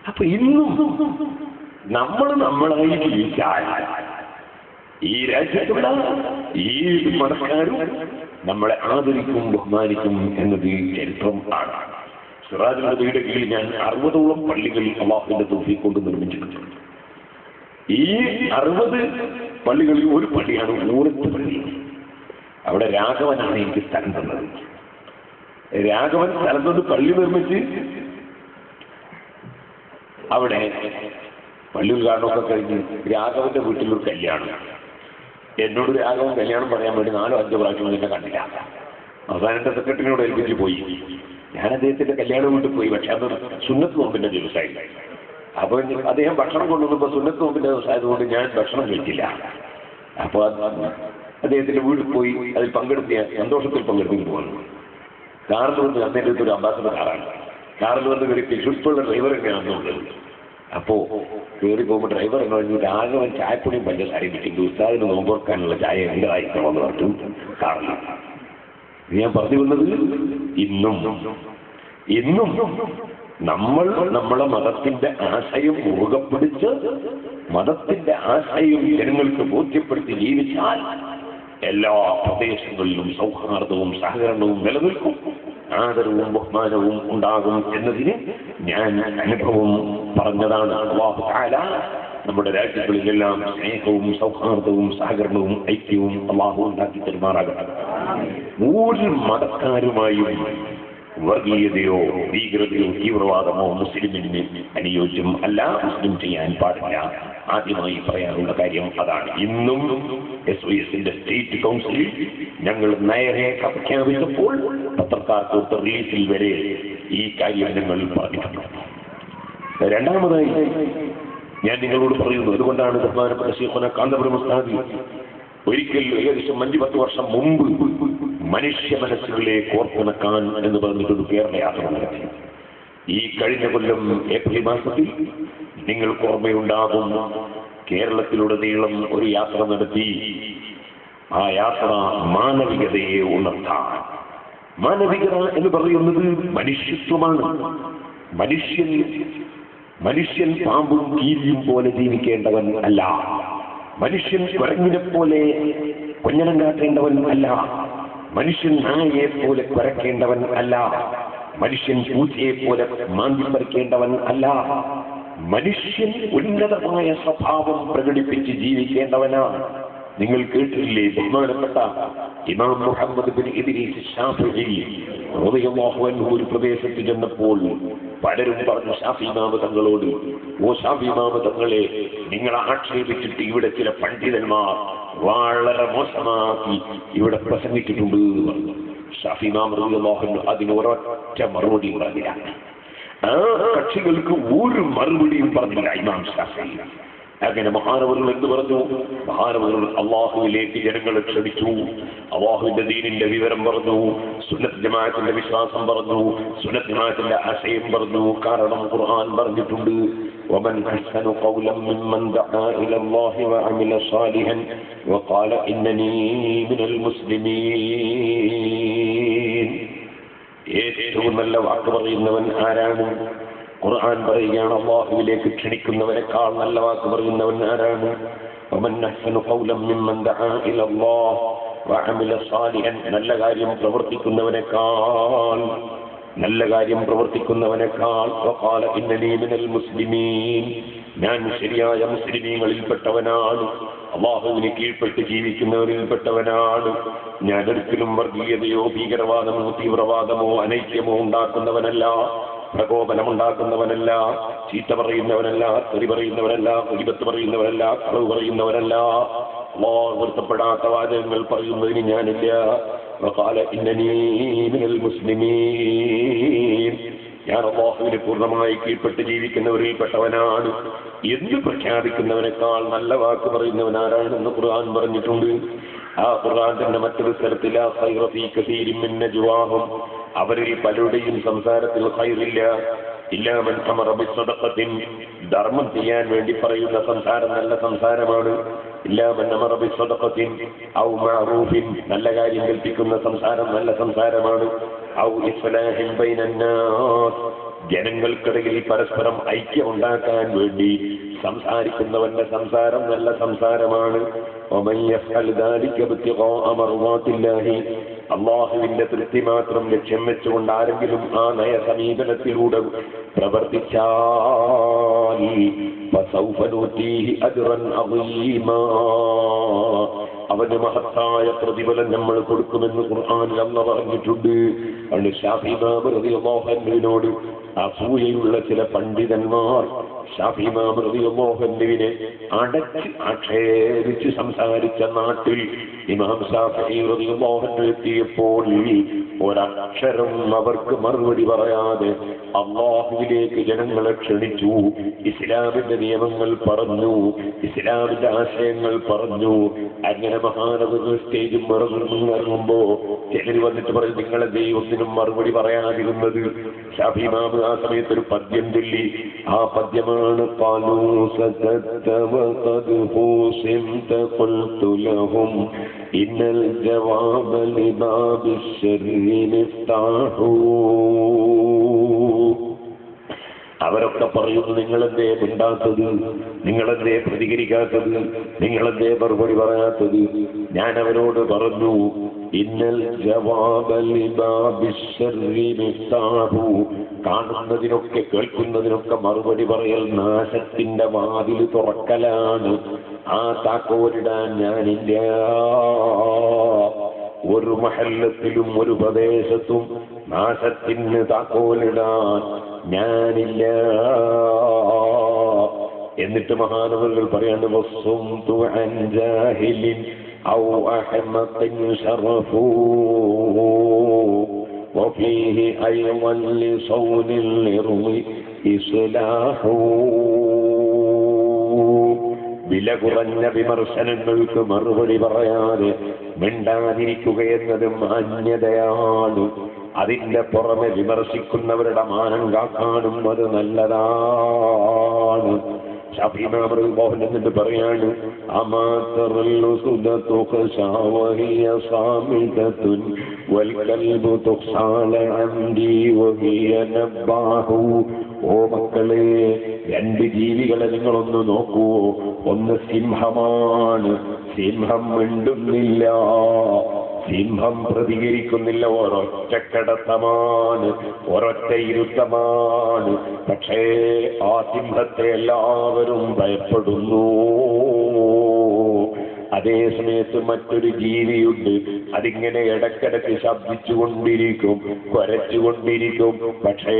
അപ്പൊ ഇന്നും നമ്മളായി ജീവിച്ചാൽ ഈ രാജ്യത്തുള്ള ഈ മതക്കാരും നമ്മളെ ആദരിക്കും, ബഹുമാനിക്കും എന്നത് ചരിത്രം ആണ്. സിറാജുൽ ഹുദയുടെ കീഴിൽ ഞാൻ 60ഓളം പള്ളികൾ അല്ലാഹുവിന്റെ തൗഫീഖ് കൊണ്ട് നിർമ്മിച്ചിട്ടുണ്ട്. ഈ 60 പള്ളികളിൽ ഒരു പള്ളിയാണ് ഊരത്ത് പള്ളി. അവിടെ രാഘവനാണ് എനിക്ക് സ്ഥലം തന്നത്. രാഘവൻ സ്ഥലം തന്ന് പള്ളി നിർമ്മിച്ച് അവിടെ പള്ളി ഉദ്ഘാടനമൊക്കെ കഴിഞ്ഞ് രാഘവന്റെ വീട്ടിലൊരു കല്യാണം. എന്നോട് രാഘവൻ കല്യാണം പറയാൻ വേണ്ടി 4-5 പ്രാവശ്യം എന്നെ കണ്ടില്ല. അവസാനം എൻ്റെ സെക്രട്ടറിനോട് ഏൽപ്പിച്ച് പോയി. ഞാൻ അദ്ദേഹത്തിന്റെ കല്യാണം വീട്ടിൽ പോയി. പക്ഷെ അത് സുന്നത്ത് നോമ്പിന്റെ ദിവസമായി. അപ്പൊ അദ്ദേഹം ഭക്ഷണം കൊണ്ടുവന്നപ്പോൾ സുന്നത്ത് നോമ്പിന്റെ ദിവസമായതുകൊണ്ട് ഞാൻ ഭക്ഷണം കഴിച്ചില്ല. അപ്പൊ അദ്ദേഹത്തിന്റെ വീട്ടിൽ പോയി അതിൽ പങ്കെടുത്തിയ സന്തോഷത്തിൽ പങ്കെടുത്തിട്ട് പോകുന്നു. കാറിൽ വന്ന് അദ്ദേഹത്തെ ഒരു അംബാസഡർ കാറാണ്. കാറിൽ വന്ന് കയറി ശുദ്ധമുള്ള ഡ്രൈവർ തന്നെയാണെന്നുള്ളത്. അപ്പോ കയറി പോകുമ്പോൾ ഡ്രൈവർ എന്ന് പറഞ്ഞ് രാഘവൻ ചായപ്പൊടിയും പഞ്ചസാരയും കിട്ടിയിട്ട് ഉസ്താദിന് നോമ്പുറക്കാനുള്ള ചായ എന്തായിരിക്കണമെന്ന് പറഞ്ഞു കാറിൽ. ഞാൻ പറഞ്ഞു വന്നത് ഇന്നും നമ്മൾ നമ്മളെ മതത്തിന്റെ ആശയം മുറുകെ പിടിച്ച് മതത്തിന്റെ ആശയം ജനങ്ങൾക്ക് ബോധ്യപ്പെടുത്തി ജീവിച്ചാൽ എല്ലാ പ്രദേശങ്ങളിലും സൗഹാർദ്ദവും സഹകരണവും നിലനിൽക്കും, ആദരവും ബഹുമാനവും ഉണ്ടാകും എന്നതിന് ഞാൻ അനുഭവം പറഞ്ഞതാണ്. അല്ലാഹു തആല നമ്മുടെ രാജ്യങ്ങളിലെല്ലാം സ്നേഹവും സൗഹാർദ്ദവും സഹകരണവും ഐക്യവും അല്ലാഹു ഉണ്ടാക്കി തരുമാറാകട്ടെ. ഒരു മതക്കാരുമായും വർഗീയതയോ ഭീകരതയോ തീവ്രവാദമോ മുസ്ലിമിന് അനുയോജ്യം അല്ല, മുസ്ലിം ചെയ്യാൻ പാടില്ല. ആദ്യമായി പറയാനുള്ള കാര്യം അതാണ്. ഇന്നും SOSന്റെ സ്റ്റേറ്റ് കൗൺസിലിൽ ഞങ്ങൾ നയരേഖ പ്രഖ്യാപിച്ചപ്പോൾ പത്രക്കാർക്ക് റിലീസിൽ വരെ ഈ കാര്യം ഞങ്ങൾ പറഞ്ഞിട്ടുണ്ട്. രണ്ടാമതായി ഞാൻ നിങ്ങളോട് പറയുന്നു, അതുകൊണ്ടാണ് ബഹുമാനപ്പെട്ട ശൈഖുന കാന്തപുരം ഉസ്താദ് ഒരിക്കൽ ഏകദേശം 5-10 വർഷം മുമ്പ് മനുഷ്യ മനസ്സുകളെ കോർത്തിണക്കാൻ എന്ന് പറഞ്ഞിട്ടൊരു കേരള യാത്ര നടത്തി. ഈ കഴിഞ്ഞ കൊല്ലം ഏപ്രിൽ മാസത്തിൽ നിങ്ങൾക്ക് ഓർമ്മയുണ്ടാകും, കേരളത്തിലുടനീളം ഒരു യാത്ര നടത്തി. ആ യാത്ര മാനവികതയെ ഉണർത്താൻ. മാനവികത എന്ന് പറയുന്നത് മനുഷ്യത്വമാണ്. മനുഷ്യൻ പാമ്പും കീരിയും പോലെ ജീവിക്കേണ്ടവൻ അല്ല. മനുഷ്യൻ കുരങ്ങിനെ പോലെ കൊഞ്ഞനം കാട്ടേണ്ടവൻ അല്ല. മനുഷ്യൻ നായയെ പോലെ കുരക്കേണ്ടവൻ അല്ല. മനുഷ്യൻ പൂച്ചയെ പോലെ മാന്തി പറിക്കേണ്ടവൻ അല്ല. മനുഷ്യൻ ഉന്നതമായ സ്വഭാവം പ്രകടിപ്പിച്ച് ജീവിക്കേണ്ടവനാണ്. നിങ്ങൾ കേട്ടില്ലേ, ബഹുമാനപ്പെട്ട ഇമാം മുഹമ്മദ് ബിൻ ഇദ്രീസ് ശാഫിഈ റളിയല്ലാഹു അൻഹു ഒരു പ്രദേശത്ത് ചെന്നപ്പോൾ പലരും പറഞ്ഞു ഷാഫി ഇമാം തങ്ങളോട്, ഓ ഷാഫി ഇമാം തങ്ങളെ, നിങ്ങളെ ആക്ഷേപിച്ചിട്ട് ഇവിടെ ചില പണ്ഡിതന്മാർ വളരെ മോശമാക്കി ഇവിടെ പ്രസംഗിച്ചിട്ടുണ്ട്. ഷാഫി ഇമാം റളിയല്ലാഹു അൻഹു അതിന് ഒരൊറ്റ മറുപടി പറഞ്ഞില്ല. ആ കക്ഷികൾക്ക് ഒരു മറുപടിയും പറഞ്ഞില്ല ഇമാം ഷാഫി. അങ്ങനെ മഹാനവറുകൾ എന്ത് പറഞ്ഞു? മഹാനവറുകൾ അള്ളാഹുവിലേക്ക് ജനങ്ങളെ ക്ഷണിച്ചു, അള്ളാഹുവിന്റെ ദീനിന്റെ വിവരം പറഞ്ഞു, സുന്നത്ത് ജമാഅത്തിന്റെ വിശ്വാസം പറഞ്ഞു, സുന്നത്ത് ജമാഅത്തിന്റെ ആശയം പറഞ്ഞു. കാരണം ഖുർആൻ പറഞ്ഞിട്ടുണ്ട്, ومن أحسن قولا ممن دعا إلى الله وعمل صالحا وقال إنني من المسلمين. ഏറ്റവും നല്ല വാക്ക് പറയുന്നവൻ ആരാണ്? ഖുർആൻ പറയുകയാണ്, അല്ലാഹുവിലേക്ക് ക്ഷണിക്കുന്നവരെക്കാൾ നല്ല വാക്ക് പറയുന്നവൻ ആരാണ്? ومن أحسن قولا ممن دعا إلى الله وعمل صالحا. നല്ല കാര്യം പ്രവർത്തിക്കുന്നവനേക്കാൾ وقال إنني من المسلمين. ഞാൻ ശരിയായ മുസ്ലിമീങ്ങളിൽപ്പെട്ടവനാണ്, അല്ലാഹുവിനെ കീഴ്പ്പെട്ട് ജീവിക്കുന്നവരിൽപ്പെട്ടവനാണ്. ഞാൻ ഒരിക്കലും വർഗീയതയോ ഭീകരവാദമോ തീവ്രവാദമോ അനൈക്യമോ ഉണ്ടാക്കുന്നവനല്ല, പ്രകോപനമുണ്ടാക്കുന്നവനല്ല, ചീത്ത പറയുന്നവനല്ല, തെറി പറയുന്നവനല്ല, ഗീബത്ത് പറയുന്നവനല്ല, കളവ് പറയുന്നവനല്ല, അല്ലാഹു പൊരുത്തപ്പെടാത്ത വാചകങ്ങൾ പറയുന്നതിന് ഞാനില്ല. വഖാല ഇന്നനീ മിനൽ മുസ്ലിമീൻ. ഞാൻ അല്ലാഹുവിനെ പൂർണ്ണമായി കീഴ്പ്പെട്ട് ജീവിക്കുന്നവരിൽപ്പെട്ടവനാണ് എന്ന് പ്രഖ്യാപിക്കുന്നവനേക്കാൾ നല്ല വാക്ക് പറയുന്നവനാരാണെന്ന് ഖുർആൻ പറഞ്ഞിട്ടുണ്ട്. ആ ഖുർആൻ തന്നെ മറ്റൊരു സ്ഥലത്തിൽ അവരിൽ പലരുടെയും സംസാരത്തിൽ ഖൈറില്ല, ഇല്ലാ മൻ അമറ ബിസ്സദഖത്തിൻ. ധർമ്മം ചെയ്യാൻ വേണ്ടി പറയുന്ന സംസാരം നല്ല സംസാരമാണ്. ഇല്ലാ മൻ അമറ ബിസ്സദഖത്തിൻ ഔ മഅറൂഫിൻ. നല്ല കാര്യം കൽപ്പിക്കുന്ന സംസാരം നല്ല സംസാരമാണ്. ഔ ഇസ്ലാഹിൻ ബൈനന്നാസ്. ജനങ്ങൾക്കിടയിൽ പരസ്പരം ഐക്യമുണ്ടാക്കാൻ വേണ്ടി സംസാരിക്കുന്നവന്റെ സംസാരം നല്ല സംസാരമാണ്. അള്ളാഹുവിന്റെ തൃപ്തി മാത്രം ലക്ഷ്യം വെച്ചുകൊണ്ട് ആരെങ്കിലും ആ നയ സമീപനത്തിലൂടെ പ്രവർത്തിച്ചാൽ അവന് മഹത്തായ പ്രതിഫലം നമ്മൾ കൊടുക്കുമെന്ന് ഖുർആനിൽ അല്ലാഹു പറഞ്ഞിട്ടുണ്ട്. അതുകൊണ്ട് ശാഫിഈ ഇമാം റളിയല്ലാഹു അൻഹുവിനോട് അസൂയയുള്ള ചില പണ്ഡിതന്മാർ ശാഫിഈ ഇമാം റളിയല്ലാഹു അൻഹുവിനെ അടച്ച് ആക്ഷേപിച്ച് സംസാരിച്ച നാട്ടിൽ ഇമാം ശാഫിഈ റളിയല്ലാഹു അൻഹു എത്തിയപ്പോൾ ഒരക്ഷരം അവർക്ക് മറുപടി പറയാതെ അല്ലാഹുവിലേക്ക് ജനങ്ങളെ ക്ഷണിച്ചു, ഇസ്ലാമിന്റെ നിയമങ്ങൾ പറഞ്ഞു, ഇസ്ലാമിന്റെ ആശയങ്ങൾ പറഞ്ഞു. അങ്ങനെ മഹാനവർ സ്റ്റേജും ഇറങ്ങുമ്പോ ചിലർ വന്നിട്ട് പറയും, നിങ്ങളെ ദൈവത്തിനും മറുപടി പറയാതിരുന്നത്. ശാഫിഈ ഇമാം ആ സമയത്ത് ഒരു പദ്യം ചൊല്ലി. ആ പദ്യമാണ് ഖാലൂ സദത്ത വഖദ് ഹുസിംത ഖുൽതു ലഹും ഇന്നൽ ജവാബ ലിബാബിശ്ശർരി മിഫ്താഹു. അവരൊക്കെ പറയുന്നു, നിങ്ങളെന്തേ മിണ്ടാത്തത്, നിങ്ങളെന്തേ പ്രതികരിക്കാത്തത്, നിങ്ങളെന്തേ മറുപടി പറയാത്തത്? ഞാൻ അവരോട് പറഞ്ഞു, ഇന്നൽ ജവാബ ലിബാബിശ്ശർരി മിഫ്താഹു. കാണുന്നതിനൊക്കെ കേൾക്കുന്നതിനൊക്കെ മറുപടി പറയൽ നാശത്തിന്റെ വാതിൽ തുറക്കലാണ്. ആ താക്കോലിടാൻ ഞാനില്ല. ഒരു മഹല്ലത്തിലും ഒരു പ്രദേശത്തും നാശത്തിന് താക്കോലിടാൻ ഞാനില്ല. എന്നിട്ട് മഹാനവറുകൾ പറയാണ്, വസ്സുംതു അൻ ജാഹിലിൻ ഔ അഹ്മഖിൻ ശറഫു വഫീഹി അയ്വൻ ലിസൗനിൽ ഇർളി ഇസ്ലാഹു. വില കുറഞ്ഞ വിമർശനങ്ങൾക്ക് മറുപടി പറയാതെ മിണ്ടാതിരിക്കുക എന്നത് മാന്യതയാണ്. അതിന്റെ പുറമെ വിമർശിക്കുന്നവരുടെ മാനം കാക്കാനും അത് നല്ലതാണ്. ശാഫിഈ ഇമാം റളിയല്ലാഹു അൻഹു എന്നിട്ട് പറയാണ്, അമാതറല്ലു സുദതു ഖശാവഹിയ സാമിദതുൻ വൽ കൽബു തുഖാല അംദി വഹിയ നബാഹു. ഓ മക്കളെ, രണ്ട് ജീവികളെ നിങ്ങളൊന്ന് നോക്കൂ. ഒന്ന് സിംഹമാണ്, സിംഹം മിണ്ടുന്നില്ല, സിംഹം പ്രതികരിക്കുന്നില്ല, ഒരൊറ്റ കിടത്തമാണ്, ഒരൊറ്റ ഇരുത്തമാണ്. പക്ഷേ ആ സിംഹത്തെ എല്ലാവരും ഭയപ്പെടുന്നു. അതേ സമയത്ത് മറ്റൊരു ജീവിയുണ്ട്, അതിങ്ങനെ ഇടക്കിടക്ക് ശബ്ദിച്ചുകൊണ്ടിരിക്കും, കുരച്ചുകൊണ്ടിരിക്കും. പക്ഷേ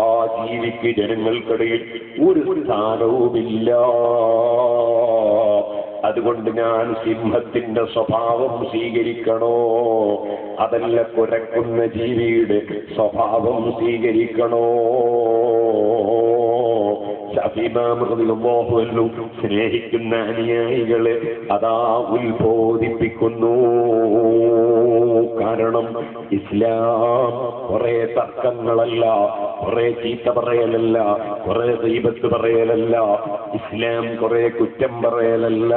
ആ ജീവിക്ക് ജനങ്ങൾക്കിടയിൽ ഒരു സ്ഥാനവുമില്ല. അതുകൊണ്ട് ഞാൻ സിംഹത്തിന്റെ സ്വഭാവം സ്വീകരിക്കണോ, അതല്ല കുരക്കുന്ന ജീവിയുടെ സ്വഭാവം സ്വീകരിക്കണോ? ശാഫിഈ ഇമാം റളിയല്ലാഹു അൻഹു സ്നേഹിക്കുന്ന അനുയായികളെ അതാ ഉത്ബോധിപ്പിക്കുന്നു. കാരണം ഇസ്ലാം കുറെ തർക്കങ്ങളല്ല, കുറെ ചീത്ത പറയലല്ല, കുറെ ഗീബത്ത് പറയലല്ല, ഇസ്ലാം കുറെ കുറ്റം പറയലല്ല.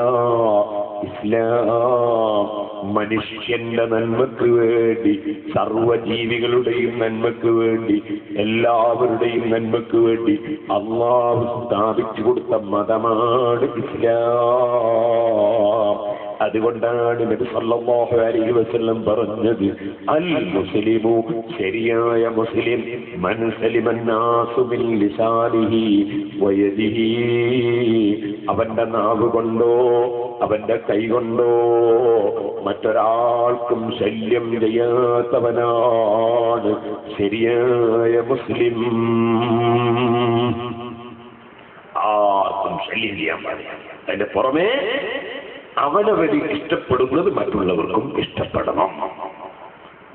ഇസ്ലാം മനുഷ്യന്റെ നന്മക്ക് വേണ്ടി, സർവജീവികളുടെയും നന്മക്ക് വേണ്ടി, എല്ലാവരുടെയും നന്മക്ക് വേണ്ടി അല്ലാഹു സ്ഥാപിച്ചു കൊടുത്ത മതമാണ് ഇസ്ലാം. അതുകൊണ്ടാണ് നബി സല്ലല്ലാഹു അലൈഹി വസല്ലം പറഞ്ഞത്, അൽ മുസ്ലിമു, ശരിയായ മുസ്ലിം, മൻ സലിമൻ നാസു മിൻ ലിസാനിഹി വയദിഹി, അവന്റെ നാവ് കൊണ്ടോ അവന്റെ കൈ കൊണ്ടോ മറ്റൊരാൾക്കും ശല്യം ചെയ്യാത്തവനാണ് ശരിയായ മുസ്ലിം. ആർക്കും ശല്യം ചെയ്യാൻ പാടില്ല. അതിന്റെ പുറമെ അവനവന് ഇഷ്ടപ്പെടുന്നത് മറ്റുള്ളവർക്കും ഇഷ്ടപ്പെടണം.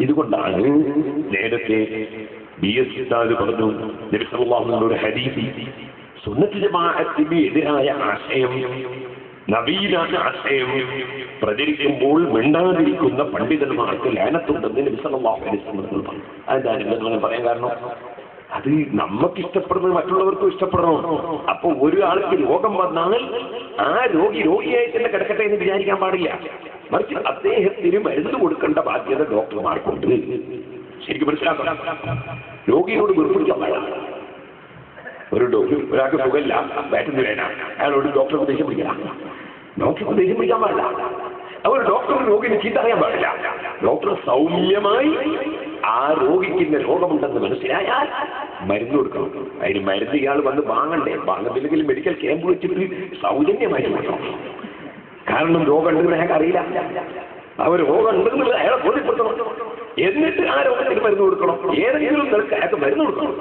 ഇതുകൊണ്ടാണ് നേരത്തെ BS ഉസ്താദ് പറഞ്ഞു, നബി സല്ലല്ലാഹു അലൈഹി വസല്ലം ഹദീസ്, സുന്നത്ത് ജമാഅത്തിന് എതിരായ ആശയം, നവീന ആശയം പ്രചരിക്കുമ്പോൾ മിണ്ടാതിരിക്കുന്ന പണ്ഡിതന്മാർക്ക് ലഅനത്തുണ്ടെന്ന് നബി സല്ലല്ലാഹു അലൈഹി വസല്ലം പറഞ്ഞു. അതെന്താണ് പറയാൻ കാരണം? അത് നമുക്ക് ഇഷ്ടപ്പെടുന്നത് മറ്റുള്ളവർക്കും ഇഷ്ടപ്പെടണം. അപ്പൊ ഒരാൾക്ക് രോഗം വന്നാൽ ആ രോഗി രോഗിയായി തന്നെ കിടക്കട്ടെ എന്ന് വിചാരിക്കാൻ പാടില്ല. മറിച്ച് അദ്ദേഹത്തിന് മരുന്ന് കൊടുക്കേണ്ട ബാധ്യത ഡോക്ടർമാർക്കുണ്ട്. ശരിക്കും മനസ്സിലാക്കണം. രോഗിയോട് വെറുപ്പിടിക്കാൻ പാടില്ല. ഒരാൾക്ക് സുഖമില്ല, വയറ്റുന്ന വേദന, അയാളോട് ഡോക്ടർക്ക് ദേഷ്യം പിടിക്കാം. ഡോക്ടർക്ക് ദേഷ്യം പിടിക്കാൻ പാടില്ല. അവർ ഡോക്ടർ രോഗിനെ ചീത്ത അറിയാൻ പാടില്ല. ഡോക്ടർ സൗമ്യമായി ആ രോഗിക്ക് രോഗമുണ്ടെന്ന് മനസ്സിലായാൽ മരുന്ന് കൊടുക്കണം. അതിന് മരുന്ന് ഇയാൾ വന്ന് വാങ്ങണ്ടേ, വാങ്ങുന്നില്ലെങ്കിൽ മെഡിക്കൽ ക്യാമ്പ് വെച്ചിട്ട് സൗജന്യമായി കൊടുക്കണം. കാരണം രോഗം ഉണ്ടെന്ന് അയാൾക്ക് അറിയില്ല. അവർ രോഗം ഉണ്ടെന്നുള്ളത് അയാളെ ബോധ്യപ്പെടുത്തണം. എന്നിട്ട് ആ രോഗത്തിന് മരുന്ന് കൊടുക്കണം. ഏതെങ്കിലും നിലക്ക് അയാൾക്ക് മരുന്ന് കൊടുക്കണം.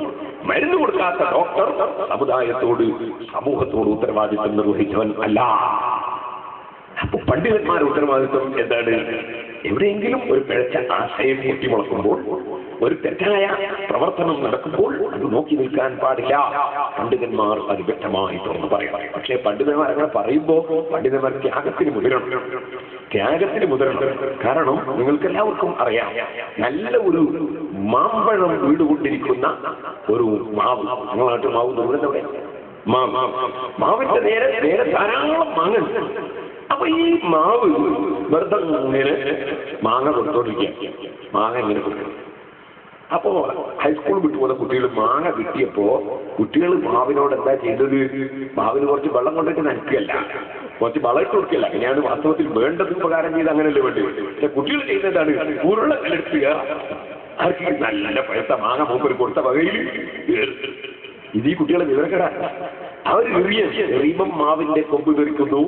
മരുന്ന് കൊടുക്കാത്ത ഡോക്ടർ സമുദായത്തോട് സമൂഹത്തോട് ഉത്തരവാദിത്വം നിർവഹിച്ചവൻ അല്ല. അപ്പൊ പണ്ഡിതന്മാരുടെ ഉത്തരവാദിത്വം എന്താണ്? എവിടെയെങ്കിലും ഒരു പിഴച്ച ആശയം പൊട്ടിമുളക്കുമ്പോൾ, ഒരു തെറ്റായ പ്രവർത്തനം നടക്കുമ്പോൾ അത് നോക്കി നിൽക്കാൻ പാടില്ല. പണ്ഡിതന്മാർ അത് വ്യക്തമായി തുറന്നു പറയണം. പക്ഷേ പണ്ഡിതന്മാർ അങ്ങനെ പറയുമ്പോൾ പണ്ഡിതന്മാർ ത്യാഗത്തിന് മുതിരണം. കാരണം നിങ്ങൾക്ക് എല്ലാവർക്കും അറിയാം, നല്ല ഒരു മാമ്പഴം വീടുകൊണ്ടിരിക്കുന്ന ഒരു മാവ്, ഞങ്ങളുടെ നാട്ടിൽ മാവ് ദൂരത്തവിടെ മാവിന്റെ നേരെ ധാരാളം മാങ്ങ. അപ്പൊ ഈ മാവ് വെറുതെ ഇങ്ങനെ മാങ്ങ കൊടുത്തോണ്ടിരിക്കുക, മാങ്ങ ഇങ്ങനെ കൊടുക്കും. അപ്പോ ഹൈസ്കൂൾ വിട്ടുപോകുന്ന കുട്ടികൾ മാങ്ങ കിട്ടിയപ്പോ കുട്ടികൾ മാവിനോട് എന്താ ചെയ്തത്? മാവിന് കുറച്ച് വെള്ളം കൊണ്ടിട്ട് നനയ്ക്കുകയല്ല, കുറച്ച് വളം ഇട്ട് കൊടുക്കുകയല്ല. അങ്ങനെയാണ് വാസ്തവത്തിൽ വേണ്ടത്. ഉപകാരം ചെയ്ത് അങ്ങനെയല്ലേ വേണ്ടി. പക്ഷെ കുട്ടികൾ ചെയ്യുന്നതാണ് ഉരുള കലെടുക്കുക. ആർക്ക് നല്ല പഴുത്ത മാങ്ങ മൂപ്പര് കൊടുത്ത വകയിൽ ഇത് ഈ കുട്ടികളെ വിവരക്കെടാ. അവർ എറിയുമ്പം മാവിന്റെ കൊമ്പ് തെറിക്കുന്നു,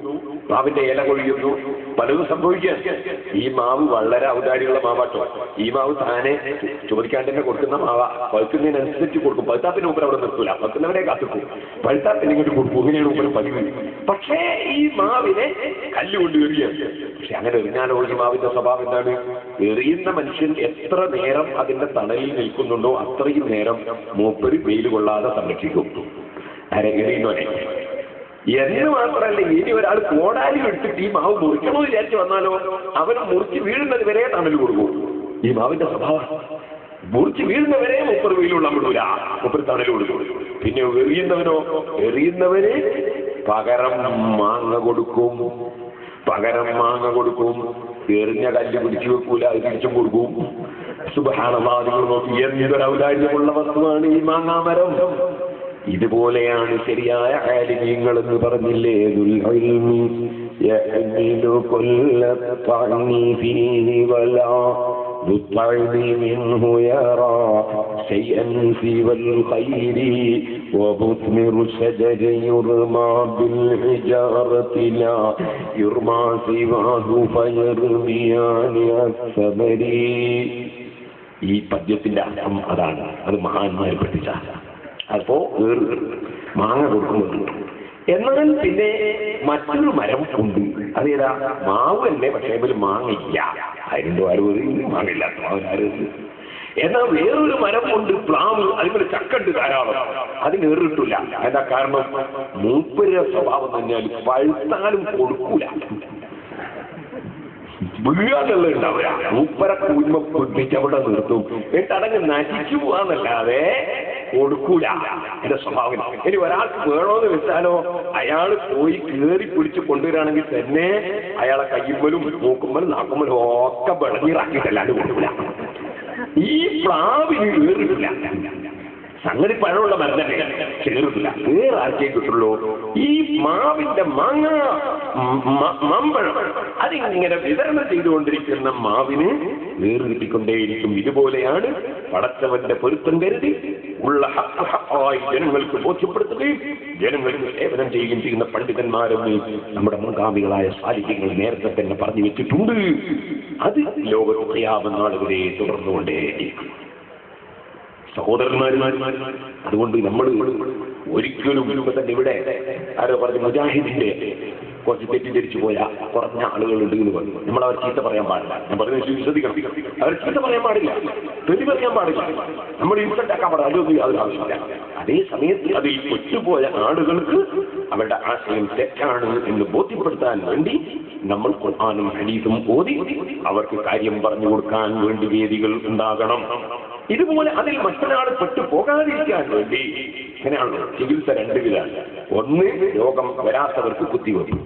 മാവിന്റെ ഇല കൊഴിയുന്നു, പലതും സംഭവിക്കാൻ. ഈ മാവ് വളരെ ഔദാര്യമുള്ള മാവാട്ടോ. ഈ മാവ് താനെ ചോദിക്കാണ്ട് തന്നെ കൊടുക്കുന്ന മാവാ. പഴുക്കുന്നതിനനുസരിച്ച് കൊടുക്കും. പഴുത്താപ്പിന് മുമ്പ് അവിടെ നിർത്തൂല, പഴുക്കുന്നവരെ കാത്തിക്കും. പഴുത്താപ്പിന് ഇങ്ങോട്ട് കൊടുക്കും. ഇങ്ങനെയാണ് മുമ്പ് പതിവ്. പക്ഷേ ഈ മാവിനെ കല്ലുകൊണ്ട് എറിയാണ്. പക്ഷെ അങ്ങനെ എറിഞ്ഞാലോ ഈ മാവിന്റെ സ്വഭാവം എന്താണ്? എറിയുന്ന മനുഷ്യൻ എത്ര നേരം അതിന്റെ തണലിൽ നിൽക്കുന്നുണ്ടോ അത്രയും നേരം മൂപ്പര് വെയിൽ കൊള്ളാതെ സംരക്ഷിക്കും. എറിയുന്നവനെ എന്ന് മാത്രമല്ല, ഇനി ഒരാൾ കോടാലി എടുത്തിട്ട് ഈ മാവ് മുറിക്കണമെന്ന് വിചാരിച്ചു വന്നാലോ അവൻ മുറിച്ച് വീഴുന്നത് വരെ തണൽ കൊടുക്കും. ഈ മാവിന്റെ സ്വഭാവം മുറിച്ച് വീഴുന്നവരെ മുപ്പർ വെയിലുള്ള വിടൂല, മുപ്പർ തണൽ കൊടുക്കും. പിന്നെ എറിയുന്നവന് പകരം മാങ്ങ കൊടുക്കും. എറിഞ്ഞ കല്ല് പിടിച്ചു വെക്കൂല, അത് തിരിച്ചും കൊടുക്കും. സുബ്ഹാനല്ലാഹ്, നിങ്ങൾ നോക്കി എന്തൊരു ഔദാര്യമുള്ള വസ്തുവാണ് ഈ മാങ്ങാമരം. ഇതുപോലെയാണ് ശരിയായ ആലിമീങ്ങൾ എന്ന് പറഞ്ഞില്ലേ? ഈ പദ്യത്തിന്റെ അർത്ഥം അതാണ്. അത് മഹാന്മാരെ പഠിച്ച. അപ്പോ മാങ്ങ കൊടുക്കുന്നുണ്ട്. എന്നാൽ പിന്നെ മറ്റൊരു മരം ഉണ്ട്. അതേതാ? മാവ് തന്നെ, പക്ഷേ അതിൽ മാങ്ങയില്ല. 1060 മാങ്ങയില്ലാത്ത മാവിനാരും. എന്നാൽ വേറൊരു മരം കൊണ്ട്, പ്ലാവ്. അതിന് ചക്കുണ്ട് ധാരാളം. അതിന് ഏറിട്ടില്ല. എന്താ കാരണം? മൂപ്പരുടെ സ്വഭാവം തന്നെയാൽ പഴുത്താലും കൊടുക്കൂല, വീഴാന്നുള്ള ഉണ്ടാവില്ല. മൂപ്പരെ കുടുംബം പൊട്ടിച്ചവിടെ നിർത്തും. എന്നിട്ടടങ്ങ് നശിച്ചു പോവാന്നല്ലാതെ കൊടുക്കൂല. എന്റെ സ്വഭാവം. ഇനി ഒരാൾക്ക് വേണോന്ന് വെച്ചാലോ അയാൾ പോയി കയറി പിടിച്ച് കൊണ്ടുവരികയാണെങ്കിൽ തന്നെ അയാളെ കയ്യുമ്പലും മൂക്കുമ്പലും നാക്കുമ്പലും ഒക്കെ വെളഞ്ഞിറാക്കിയിട്ടല്ലാണ്ട് കൊടുക്കൂല. ഈ പ്ലാവിന് ഏറിട്ടില്ല. സംഗതി പഴമുള്ള മരം തന്നെ ചേർന്നില്ല. വേറെ ആർക്കേ കിട്ടുള്ളൂ? ഈ മാവിന്റെ മാമ്പഴം അതിങ്ങനെ വിതരണം ചെയ്തുകൊണ്ടിരിക്കുന്ന മാവിന് വേറെ കിട്ടിക്കൊണ്ടേയിരിക്കും. ഇതുപോലെയാണ് പടച്ചവന്റെ പൊരുത്തം കരുതി ഉള്ള ഹക്കായി ജനങ്ങൾക്ക് ബോധ്യപ്പെടുത്തുകയും ജനങ്ങൾക്ക് സേവനം ചെയ്യുകയും ചെയ്യുന്ന പണ്ഡിതന്മാരെന്ന് നമ്മുടെ മുൻഗാമികളായ സാലിഹ്യങ്ങൾ നേരത്തെ തന്നെ പറഞ്ഞു വെച്ചിട്ടുണ്ട്. അത് ലോകത്ത് ഖിയാമത്ത് നാൾ വരെ തുടർന്നുകൊണ്ടേയിരിക്കും. സഹോദരന്മാരും അതുകൊണ്ട് നമ്മൾ ഒരിക്കലും തന്നെ ഇവിടെ ആരോ പറഞ്ഞു മുജാഹിദിന്റെ കുറച്ച് തെറ്റിദ്ധരിച്ചു പോയ കുറഞ്ഞ ആളുകളുണ്ട് എന്ന് പറഞ്ഞു. നമ്മൾ അവർ ചീത്ത പറയാൻ പാടില്ല. ഞാൻ പറഞ്ഞത് വിശ്വസിക്കണം. അവർ ചീത്ത പറയാൻ പാടില്ല, തെറ്റി പറയാൻ പാടില്ല, നമ്മൾ ഇൻസൾട്ടാക്കാൻ പാടില്ല. അതൊന്നും യാതൊരു ആവശ്യമില്ല. അതേ സമയത്ത് അതിൽ പെട്ടുപോയ ആളുകൾക്ക് അവരുടെ ആശയം തെറ്റാണ് എന്ന് ബോധ്യപ്പെടുത്താൻ വേണ്ടി നമ്മൾ ഖുർആനും ഹദീസും ഓതി അവർക്ക് കാര്യം പറഞ്ഞു കൊടുക്കാൻ വേണ്ടി വേദികൾ ഉണ്ടാകണം. ഇതുപോലെ അതിൽ മറ്റൊരാൾ പെട്ടു പോകാതിരിക്കാൻ വേണ്ടി ഇങ്ങനെയാണല്ലോ ചികിത്സ രണ്ട് വിധമാണ്. ഒന്ന് രോഗം വരാത്തവർക്ക് കുത്തിവെപ്പ്,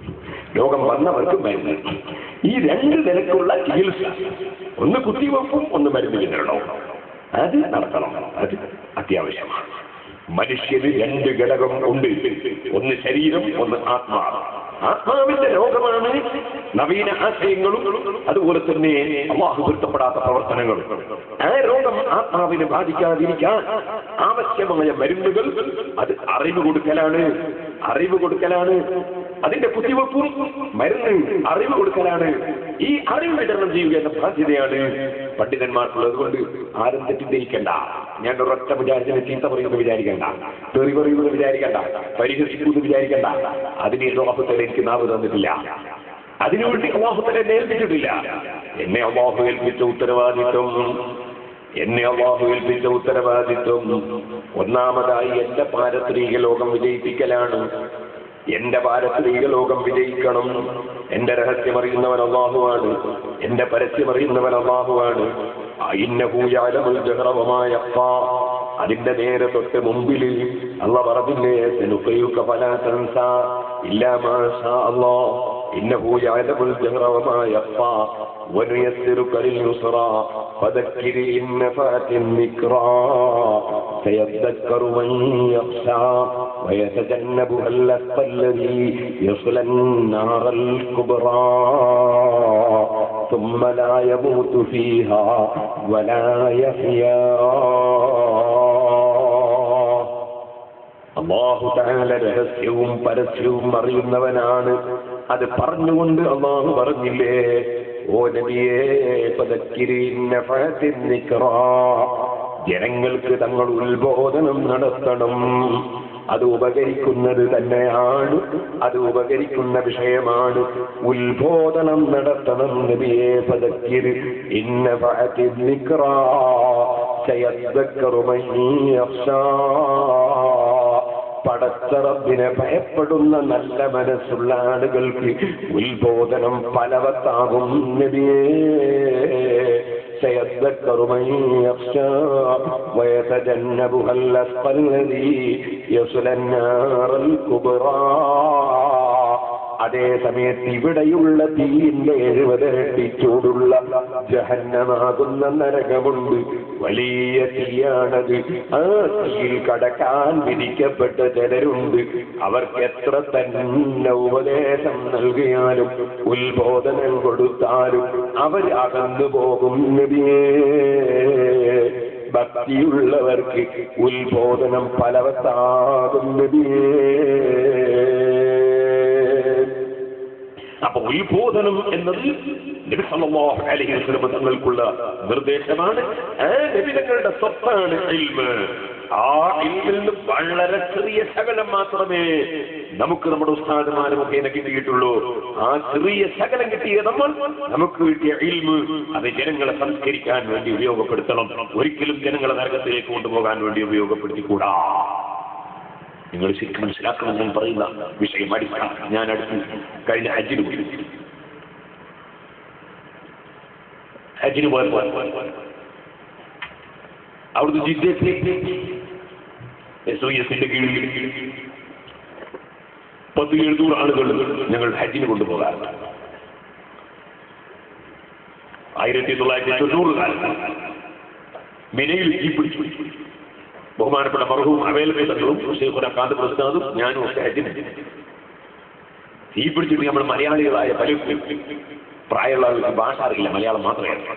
രോഗം വന്നവർക്ക് മരുന്ന്. ഈ രണ്ട് നിലക്കുള്ള ചികിത്സ, ഒന്ന് കുത്തിവെപ്പും ഒന്ന് മരുന്ന് വിതരണവും, അത് നടത്തണം. അത് അത്യാവശ്യമാണ്. മനുഷ്യന് രണ്ട് ഘടകം ഉണ്ട്, ഒന്ന് ശരീരം, ഒന്ന് ആത്മാവ്. ആത്മാവിന്റെ രോഗമാണ് നവീന ആശയങ്ങളും അതുപോലെ തന്നെ അല്ലാഹു പൊരുത്തപ്പെടാത്ത പ്രവർത്തനങ്ങളും. ആ രോഗം ആത്മാവിനെ ബാധിക്കാതിരിക്കാൻ ആവശ്യമായ മരുന്നുകൾ അത് അറിവ് കൊടുക്കലാണ്. അതിന്റെ കുത്തിവെപ്പും മരുന്ന് അറിവ് കൊടുക്കലാണ്. ഈ അറിവ് വിതരണം ചെയ്യുക എന്ന ബാധ്യതയാണ് പണ്ഡിതന്മാർക്കുള്ളത്. കൊണ്ട് ആരും തെറ്റിദ്ധരിക്കണ്ട. ഞാൻ ഒരൊറ്റ വിചാരിച്ചതിന് ചീത്ത പറയുമെന്ന് വിചാരിക്കണ്ട, തെറി പറയുമെന്ന് വിചാരിക്കണ്ട, പരിഹസിക്കുമെന്ന് വിചാരിക്കണ്ട. അതിനെ അല്ലാഹുതആല എനിക്ക് നാവ് തന്നിട്ടില്ല, അതിനുവേണ്ടി അല്ലാഹുതആല എന്നെ ഏൽപ്പിച്ചിട്ടില്ല. എന്നെ അല്ലാഹു ഏൽപ്പിച്ച ഉത്തരവാദിത്വം ഒന്നാമതായി എന്റെ പാരത്രിക ലോകം വിജയിപ്പിക്കലാണ്. എന്റെ പാരത്രിക ലോകം വിജയിക്കണം. എന്റെ രഹസ്യം അറിയുന്നവൻ അല്ലാഹുവാണ്, എന്റെ പരസ്യം അറിയുന്നവൻ അല്ലാഹുവാണ്. ഇന്നഹു യഅലമുൽ ജഹ്റ വമാ യഖ്ഫാ. അതിന്റെ നേരെ തൊട്ട് മുമ്പിൽ അല്ലാഹു പറഞ്ഞില്ലേ, സനുഖയുക ഫലാ തൻസാ ഇല്ലാ മാ ഷാ അല്ലാഹ് ഇന്നഹു യഅലമുൽ ജഹ്റ വമാ യഖ്ഫാ വനുയസ്സിറുക ലിൽയുസ്റാ ഫദക്കിർ ഇൻ നഫഅതി الذിക്റാ സയദ്ദക്കറു മൻ യഖ്ശാ വയതജന്നബുഹ الأشقى الذي يصلى النار الكبرى ثم لا يموت فيها ولا يحيا. അല്ലാഹു തആല രഹസ്യവും പരസ്യവും അറിയുന്നവനാണ്. അത് പറഞ്ഞുകൊണ്ട് അല്ലാഹു പറഞ്ഞില്ലേ, ഓ നബിയേ ഫദക്കിർ ഇൻ നഫഅതി الذിക്റാ, ജനങ്ങൾക്ക് തങ്ങൾ ഉത്ബോധനം നടത്തണം. അത് ഉപകരിക്കുന്നത് തന്നെയാണ്, അത് ഉപകരിക്കുന്ന വിഷയമാണ്. ഉത്ബോധനം നടത്തണം നബിയേ. ഫദക്കിർ ഇൻ നഫഅതി الذിക്റാ സയദ്ദക്കറു മൻ യഖ്ശാ. പടച്ച റബ്ബിനെ ഭയപ്പെടുന്ന നല്ല മനസ്സുള്ള ആളുകൾക്ക് ഉത്ബോധനം ഫലവത്താകും നബിയേ. സയദ്ദക്കറു മൻ യഖ്ശാ വയതജന്നബുഹ الأشقى الذي يصلى النار الكبرى. അതേ സമയത്ത് ഇവിടെയുള്ള തീയിന്റെ 70 ഇരട്ടി ചൂടുള്ള ജഹന്നമാകുന്ന നരകമുണ്ട്. വലിയ തീയാണത്. ആ തീയിൽ കടക്കാൻ വിധിക്കപ്പെട്ട ചിലരുണ്ട്. അവർക്ക് എത്ര തന്നെ ഉപദേശം നൽകിയാലും ഉത്ബോധനം കൊടുത്താലും അവർ അകന്നു പോകും നബിയേ. ഭക്തിയുള്ളവർക്ക് ഉത്ബോധനം ഫലവത്താകും നബിയേ. അപ്പൊ ഉത്ബോധനം എന്നത് നബി സല്ലല്ലാഹു അലൈഹി വസല്ലം തങ്ങൾക്കുള്ള നിർദ്ദേശമാണ്. ആ നബി തങ്ങളുടെ സ്വത്താണ് ഇൽമ്. ആ ഇൽമിൽ നിന്ന് വളരെ ചെറിയ ശകലം മാത്രമേ നമുക്ക് നമ്മുടെ ഉസ്താദുമാരെ മുഖേന കിട്ടിയിട്ടുള്ളൂ. ആ ചെറിയ ശകലം കിട്ടിയ നമുക്ക് കിട്ടിയ ഇൽമ് അത് ജനങ്ങളെ സംസ്കരിക്കാൻ വേണ്ടി ഉപയോഗപ്പെടുത്തണം. ഒരിക്കലും ജനങ്ങളെ നരകത്തിലേക്ക് കൊണ്ടുപോകാൻ വേണ്ടി ഉപയോഗപ്പെടുത്തിക്കൂടാ. നിങ്ങൾ ശരിക്കും മനസ്സിലാക്കണമെന്ന് ഞാൻ പറയുന്ന വിഷയം അടിസ്ഥാനം. ഞാൻ അടുത്ത് കഴിഞ്ഞ ഹജ്ജിന് പോയപ്പോൾ അവിടുന്ന് ജിദ്ദയിലേക്ക് SOSന്റെ കീഴിൽ 100-700 ആളുകൾ ഞങ്ങൾ ഹജ്ജിന് കൊണ്ടുപോകാറുണ്ട്. 1990 കാലത്ത് മിനയിൽ തീപിടിച്ചു. ബഹുമാനപ്പെട്ട മർഹൂം അവൈലബിളും ശൈഖുന ഖാദിർ ഉസ്താദും ഞാനും ഒക്കെ ഹജ്ജിന് തീപിടിച്ചിട്ട് നമ്മൾ മലയാളികളായ പലർക്കും പ്രായമുള്ള ആളുകൾക്ക് ഭാഷ അറിയില്ല, മലയാളം മാത്രമേ അറിയൂ.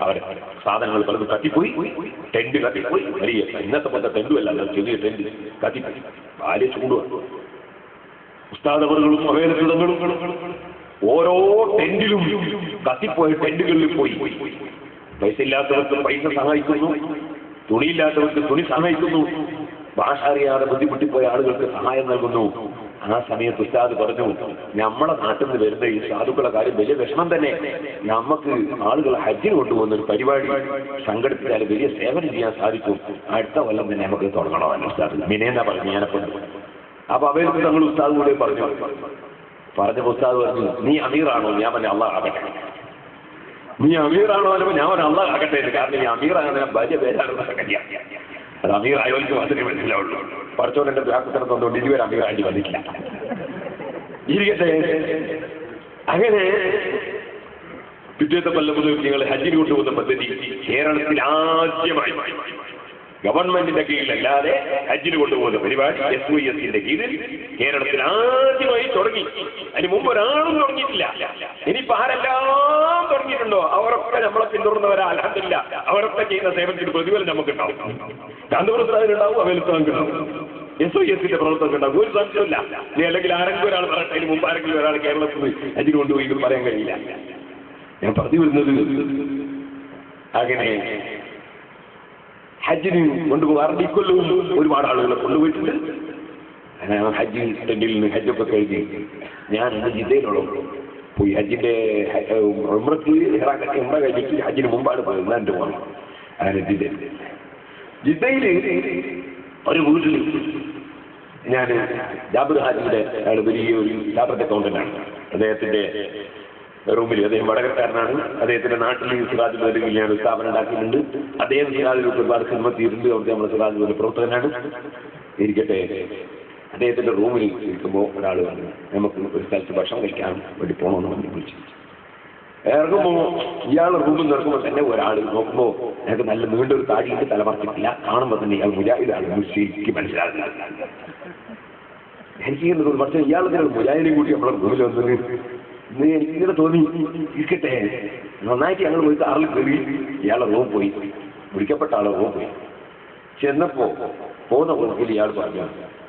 അവരെ സാധനങ്ങൾ പലതും കത്തിപ്പോയി, ടെന്റ് കത്തിപ്പോയി. വലിയ ഇന്നത്തെ പോലത്തെ ടെന്റുമല്ല, ചെറിയ ടെന്റ് കത്തിപ്പോയി. ഭാര്യ ചൂടുവാണ്. ഉസ്താദവറുകളും അവൈലബിളും ഓരോ ടെന്റിലും കത്തിപ്പോയ ടെന്റുകളിൽ പോയി. പൈസ ഇല്ലാത്തവർക്ക് പൈസ സഹായിക്കുന്നു, തുണിയില്ലാത്തവർക്ക് തുണി സഹായിക്കുന്നു, ഭാഷ അറിയാതെ ബുദ്ധിമുട്ടിപ്പോയ ആളുകൾക്ക് സഹായം നൽകുന്നു. ആ സമയത്ത് ഉസ്താദ് പറഞ്ഞു, നമ്മളെ നാട്ടിൽ നിന്ന് വരുന്ന ഈ സാധുക്കളുടെ കാര്യം വലിയ വിഷമം തന്നെ. നമുക്ക് ആളുകളെ ഹജ്ജിന് കൊണ്ടുപോകുന്ന ഒരു പരിപാടി സംഘടിപ്പിച്ചാൽ വലിയ സേവനം ചെയ്യാൻ സാധിക്കും. അടുത്ത കൊല്ലം തന്നെ നമുക്ക് തുടങ്ങണമെന്ന് ഉസ്താദ് മിനേന്നാ പറഞ്ഞു. ഞാനെപ്പോഴും അപ്പൊ അവർക്ക് തങ്ങൾ ഉസ്താദ് കൂടെ പറഞ്ഞ ഉസ്താദ് പറഞ്ഞു, നീ അമീറാണോ? ഞാൻ പറഞ്ഞ അള്ളാഹ് ആകട്ടെ. നീ അമീറാണോ? അല്ലപ്പോ ഞാൻ പറഞ്ഞ അള്ളാഹ് ആകട്ടെ. കാരണം ഈ അമീറാണ് വലിയ പേരാണെന്ന് കല്യാ. അത് അമീർ ആയവർക്ക് മാത്രമേ മനസ്സിലാവുള്ളൂ. പറച്ചോന്റെ ബ്രാക്കത്തരം തന്നുകൊണ്ട് ഇതുവരെ അമീർ ആണ്ടി വന്നിട്ടില്ല. ഇരിക്കട്ടെ. അങ്ങനെ പിറ്റേത്തെ കൊല്ലം മുതൽ നിങ്ങൾ ഹജ്ജിന് കൊണ്ടുപോകുന്ന പദ്ധതി കേരളത്തിൽ ആദ്യമായി ഗവൺമെന്റിന്റെ കീഴിലല്ലാതെ ഹജ്ജിന് കൊണ്ടുപോകുന്ന പരിപാടി SOSന്റെ കീഴിൽ കേരളത്തിൽ ആദ്യമായി തുടങ്ങി. അതിന് മുമ്പ് ഒരാളും തുടങ്ങിയിട്ടില്ല. ഇനിയിപ്പോ ആരെല്ലാം തുടങ്ങിയിട്ടുണ്ടോ അവരൊക്കെ നമ്മളെ പിന്തുടർന്നവരാ. അൽഹംദുലില്ലാഹ് അവരൊക്കെ ചെയ്യുന്ന സേവനത്തിന് പ്രതിഫലം നമുക്കുണ്ടാവും. കാന്തപുരസ്ഥാനുണ്ടാവും, അവലുസ്ഥാനുണ്ടാവും. SOS പ്രവർത്തനം ഉണ്ടാകും, ഒരു സംശയമില്ല. നീ അല്ലെങ്കിൽ ആരെങ്കിലും ഒരാൾ പറയട്ടെ, അതിന് മുമ്പ് ആരെങ്കിലും ഒരാൾ കേരളത്തിൽ അതിന് കൊണ്ടുപോയി ഇത് പറയാൻ കഴിയില്ല. ഞാൻ പറഞ്ഞു വരുന്നത്, അങ്ങനെ ഹജ്ജിന് കൊണ്ടുപോകാറുണ്ട്. ഇക്കൊല്ലവും ഒരുപാട് ആളുകളെ കൊണ്ടുപോയിട്ടുണ്ട്. ഹജ്ജ് ടെന്റിൽ നിന്ന് ഹജ്ജൊക്കെ കഴിഞ്ഞ് ഞാൻ ജിദ്ദയിലുള്ള പോയി. ഹജ്ജിന്റെ ഉംറക്ക് ഉംറ കഴിഞ്ഞിട്ട് ഹജ്ജിന് മുമ്പാണ് പോയത്. എന്നാണ്ട് പോകണം. അങ്ങനെ ജിദ്ദയിൽ ഒരു വീട്ടിൽ ഞാൻ ജാബിർ ഹാജിയുടെ അയാൾ വലിയൊരു ചാർട്ടേഡ് അക്കൗണ്ടന്റാണ്. അദ്ദേഹത്തിന്റെ റൂമിൽ, അദ്ദേഹം വടകരക്കാരനാണ്. അദ്ദേഹത്തിന്റെ നാട്ടിൽ സിറാജുൽ ഹുദയിൽ ഞാൻ ഒരു സ്ഥാപനം ഉണ്ടാക്കിയിട്ടുണ്ട്. അദ്ദേഹം സിറാജുൽ ഒരുപാട് ഖിദ്മത്തിയിട്ടുണ്ട്. അവിടുത്തെ നമ്മുടെ സിറാജുൽ ഹുദ പ്രവർത്തകനാണ്. ഇരിക്കട്ടെ, അദ്ദേഹത്തിന്റെ റൂമിൽ ഇരിക്കുമ്പോൾ ഒരാൾ വന്നു, നമുക്ക് ഒരു സ്ഥലത്ത് ഭക്ഷണം കഴിക്കാൻ വേണ്ടി പോകണമെന്ന് പറഞ്ഞ് വിളിച്ചു. ഇറങ്ങുമ്പോൾ ഇയാൾ റൂമിൽ നിറക്കുമ്പോൾ തന്നെ ഒരാൾ നോക്കുമ്പോൾ ഞങ്ങൾക്ക് നല്ല നീണ്ടൊരു താടിയിട്ട് തലമറച്ചിട്ടില്ല. കാണുമ്പോൾ തന്നെ ഇയാൾ മുജാഹിദാണ് ശരിക്കും മനസ്സിലാകുന്നത്. എനിക്ക് പക്ഷേ ഇയാളെ മുജാഹിദിനെ കൂട്ടി നമ്മളെ റൂമിൽ വന്നത് ഇന്ന് എനിക്കിങ്ങനെ തോന്നി. ഇരിക്കട്ടെ, നന്നായിട്ട് ഞങ്ങൾ പോയി കാറിൽ കയറി ഇയാളെ റൂം പോയി, വിളിക്കപ്പെട്ട ആളെ റൂം പോയി. ചെന്നപ്പോ പോകുന്ന റൂമിൽ ഇയാൾ പറഞ്ഞു,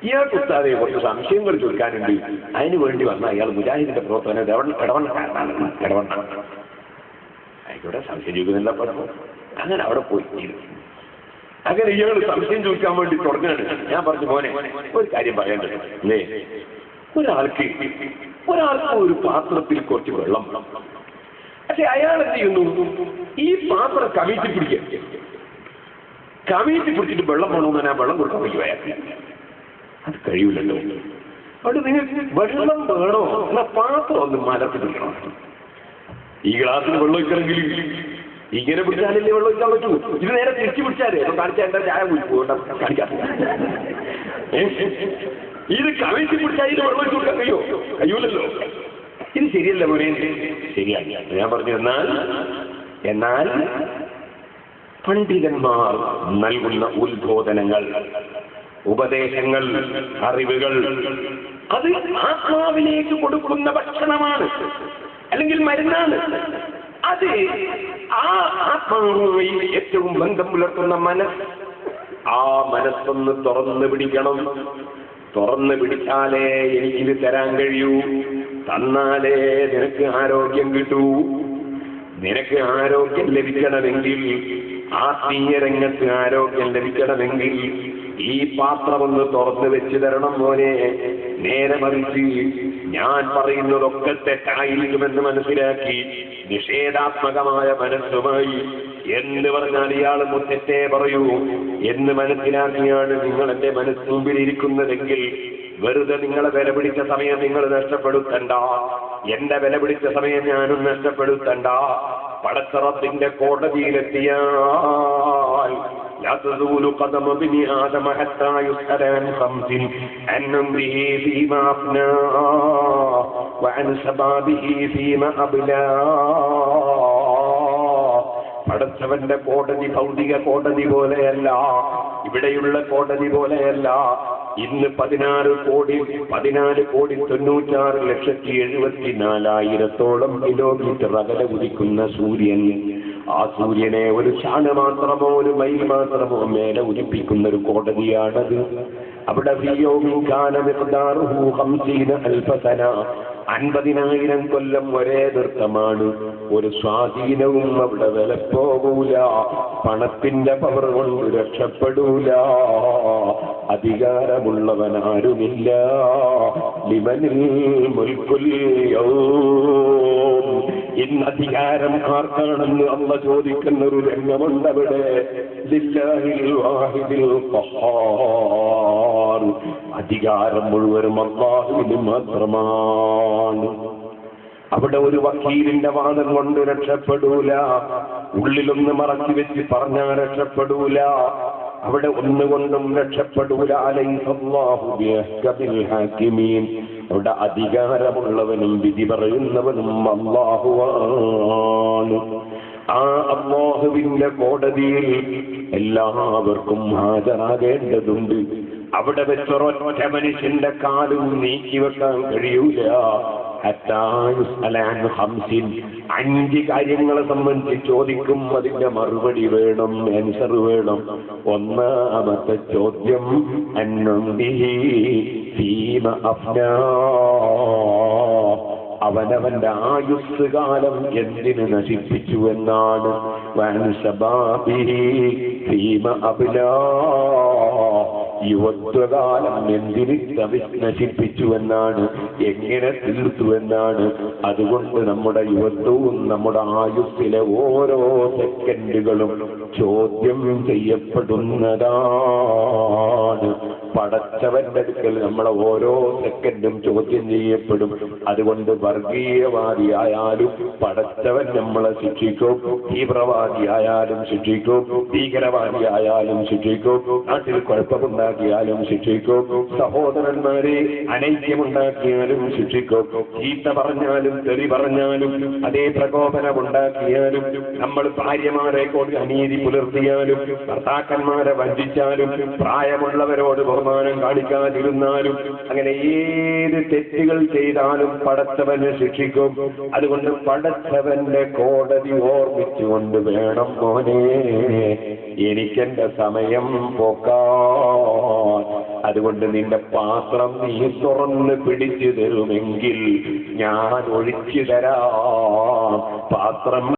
ഇയാൾക്ക് ഉസ്താദെ കുറച്ച് സംശയങ്ങൾ ചോദിക്കാനുണ്ട്, അതിന് വേണ്ടി വന്ന അയാൾ മുജാഹിദിന്റെ പ്രവർത്തനം ഇടവണ്ണക്കാരനാണ്. ആയിക്കോട്ടെ, സംശയം ചോദിക്കുന്നില്ല പറഞ്ഞു. അങ്ങനെ അവിടെ പോയി. അങ്ങനെ ഇയാൾ സംശയം ചോദിക്കാൻ വേണ്ടി തുടങ്ങാണ്. ഞാൻ പറഞ്ഞു, മോനെ ഒരു കാര്യം പറയേണ്ടത് അല്ലേ, ഒരാൾക്ക് ഒരു പാത്രത്തിൽ കുറച്ച് വെള്ളം, പക്ഷെ അയാൾ എന്ത് ചെയ്യുന്നു, ഈ പാത്രം കമീറ്റി പിടിക്കുക. കമീറ്റി പിടിച്ചിട്ട് വെള്ളം വേണമെന്ന് ഞാൻ വെള്ളം കൊടുക്കാൻ കഴിയും അയാൾക്ക്. അത് കഴിയില്ലല്ലോ. അവിടെ നിങ്ങൾക്ക് വെള്ളം വേണോ എന്നാ പാത്രം ഒന്ന് മലർത്തി പിടിക്കണം. ഈ ഗ്ലാസ്സിന് വെള്ളം ഒഴിക്കണമെങ്കിൽ ഇങ്ങനെ പിടിച്ചാലല്ലേ വെള്ളം ഒഴിക്കാൻ പറ്റൂ. ഇത് നേരെ തിരിച്ചു പിടിച്ചാലേ കാണിച്ചാൽ എന്റെ ചായ കാണിക്കാം. ഇത് കമീറ്റി പിടിച്ചാൽ ഇത് വെള്ളം ഒഴിച്ചു കൊടുക്കാൻ കഴിയൂലല്ലോ. ഇത് ശരിയല്ല മോനെ. ശരിയല്ല. ഞാൻ പറഞ്ഞു, എന്നാൽ പണ്ഡിതന്മാർ നൽകുന്ന ഉത്ബോധനങ്ങൾ, ഉപദേശങ്ങൾ, അറിവുകൾ, അത് ആത്മാവിലേക്ക് കൊടുക്കുന്ന ഭക്ഷണമാണ്, അല്ലെങ്കിൽ മരുന്നാണ്. അത് ആ ആത്മാവുമായി ഏറ്റവും ബന്ധം പുലർത്തുന്ന മനസ്സ്, ആ മനസ്സൊന്ന് തുറന്നു പിടിക്കണം. തുറന്നു പിടിച്ചാലേ എനിക്കിത് തരാൻ കഴിയൂ. തന്നാലേ നിനക്ക് ആരോഗ്യം കിട്ടൂ. നിനക്ക് ആരോഗ്യം ലഭിക്കണമെങ്കിൽ, ആത്മീയ രംഗത്ത് ആരോഗ്യം ലഭിക്കണമെങ്കിൽ ഈ പാത്രമൊന്ന് തുറന്നു വെച്ച് തരണം മോനെ. നേരെ മറിച്ച് ഞാൻ പറയുന്നതൊക്കെ തെറ്റായിരിക്കുമെന്ന് മനസ്സിലാക്കി നിഷേധാത്മകമായ മനസ്സുമായി എന്ന് പറഞ്ഞാൽ ഇയാൾ തെറ്റേ പറയൂ എന്ന് മനസ്സിലാക്കിയാണ് നിങ്ങൾ എന്റെ മനസ്സ് മുമ്പിലിരിക്കുന്നതെങ്കിൽ വെറുതെ നിങ്ങളെ വില പിടിച്ച സമയം നിങ്ങൾ നഷ്ടപ്പെടുത്തണ്ട. എന്റെ വില പിടിച്ച സമയം ഞാനും നഷ്ടപ്പെടുത്തണ്ട. പടച്ചറപ്പിന്റെ കോടതിയിലെത്തിയാൽ لا تزول قدم ابن آدم حتى يسأل عن خمس: عن عمره فيما أفناه وعن شبابه فيما أبلاه. പടച്ചവന്റെ കോടതി ഭൗതിക കോടതി പോലെയല്ല, ഇവിടെയുള്ള കോടതി പോലെയല്ല. ഇന്ന് 14,96,74,000 കിലോമീറ്റർ അകലെ ഉദിക്കുന്ന സൂര്യൻ, ആ സൂര്യനെ ഒരു ചാണ് മാത്രമോ ഒരു മൈൽ മാത്രമോ മേലെ ഉദിപ്പിക്കുന്ന ഒരു കോടതിയാണത്. അവിടെ 50,000 കൊല്ലം ഒരേ നൃത്തമാണ്. ഒരു സ്വാധീനവും അവിടെ വില പോകൂല. പണത്തിന്റെ പവർ കൊണ്ട് രക്ഷപ്പെടൂല. അധികാരമുള്ളവനാരുമില്ല. ലിമനിൽ മുൽക്കുൽ യൗം. ഇന്ന് അധികാരം ആർക്കാണെന്ന് അള്ള ചോദിക്കുന്ന ഒരു രംഗമുണ്ട് അവിടെ. ലില്ലാഹിൽ വാഹിദിൽ ഖഹാർ. അധികാരം മുഴുവനും അല്ലാഹുവിന് മാത്രമാണ്. അവിടെ ഒരു വക്കീലിന്റെ വാദം കൊണ്ട് രക്ഷപ്പെടൂല. ഉള്ളിലൊന്ന് മറച്ചു വെച്ച് പറഞ്ഞാൽ രക്ഷപ്പെടൂല. അവിടെ ഒന്നുകൊണ്ടും രക്ഷപ്പെടൂല. അലൈഹല്ലാഹു ബിഅഹ്കമിൽ ഹാകിമീൻ. അവിടെ അധികാരമുള്ളവനും വിധി പറയുന്നവനും അല്ലാഹുവാണ്. ആ അല്ലാഹുവിന്റെ കോടതിയിൽ എല്ലാവർക്കും ഹാജരാകേണ്ടതുണ്ട്. അവിടെ വെച്ചൊരൊറ്റ മനുഷ്യന്റെ കാലും നീക്കിവെക്കാൻ കഴിയൂല. 5 കാര്യങ്ങളെ സംബന്ധിച്ച് ചോദിക്കും, അതിന്റെ മറുപടി വേണം, ആൻസർ വേണം. ഒന്നാമത്തെ ചോദ്യം അന്നുംബിഹി ഫീമ അഫ്നാ, അവനവന്റെ ആയുസ് കാലം എന്തിന് നശിപ്പിച്ചു എന്നാണ്. വൻസബാബിഹി ഫീമ അബ്ലാ, യുവത്വകാലം എന്തിന് നശിപ്പിച്ചു എന്നാണ്, എങ്ങനെ തീർത്തു എന്നാണ്. അതുകൊണ്ട് നമ്മുടെ യുവത്വവും നമ്മുടെ ആയുസ്സിലെ ഓരോ സെക്കൻഡുകളും ചോദ്യം ചെയ്യപ്പെടുന്നതാണ്. പടച്ചവന്റെ അടുക്കൽ നമ്മളെ ഓരോ സെക്കൻഡും ചോദ്യം ചെയ്യപ്പെടും. അതുകൊണ്ട് വർഗീയവാദിയായാലും പടച്ചവൻ നമ്മളെ ശിക്ഷിക്കും, തീവ്രവാദിയായാലും ശിക്ഷിക്കും, ഭീകരവാദിയായാലും ശിക്ഷിക്കും, നാട്ടിൽ കുഴപ്പമുണ്ടാക്കിയാലും ശിക്ഷിക്കും, സഹോദരന്മാരെ അനൈക്യമുണ്ടാക്കിയാലും ശിക്ഷിക്കും, ചീത്ത പറഞ്ഞാലും തെറി പറഞ്ഞാലും അതേ പ്രകോപനമുണ്ടാക്കിയാലും, നമ്മൾ ഭാര്യമാരെ കൊണ്ട് അനീതി പുലർത്തിയാലും, ഭർത്താക്കന്മാരെ വഞ്ചിച്ചാലും, പ്രായമുള്ളവരോട് ബഹുമാനം കാണിക്കാതിരുന്നാലും, അങ്ങനെ ഏത് തെറ്റുകൾ ചെയ്താലും പടച്ചവനെ ശിക്ഷിക്കും. അതുകൊണ്ട് പടച്ചവന്റെ കോടതി ഓർമ്മിച്ചുകൊണ്ട് വേണം മോനെ എനിക്കെന്റെ സമയം പോക്കാൻ. അതുകൊണ്ട് നിന്റെ പാത്രം നീ തുറന്ന് പിടിച്ചു തരുമെങ്കിൽ ഞാൻ ഒഴിച്ചു തരാം. പാത്രം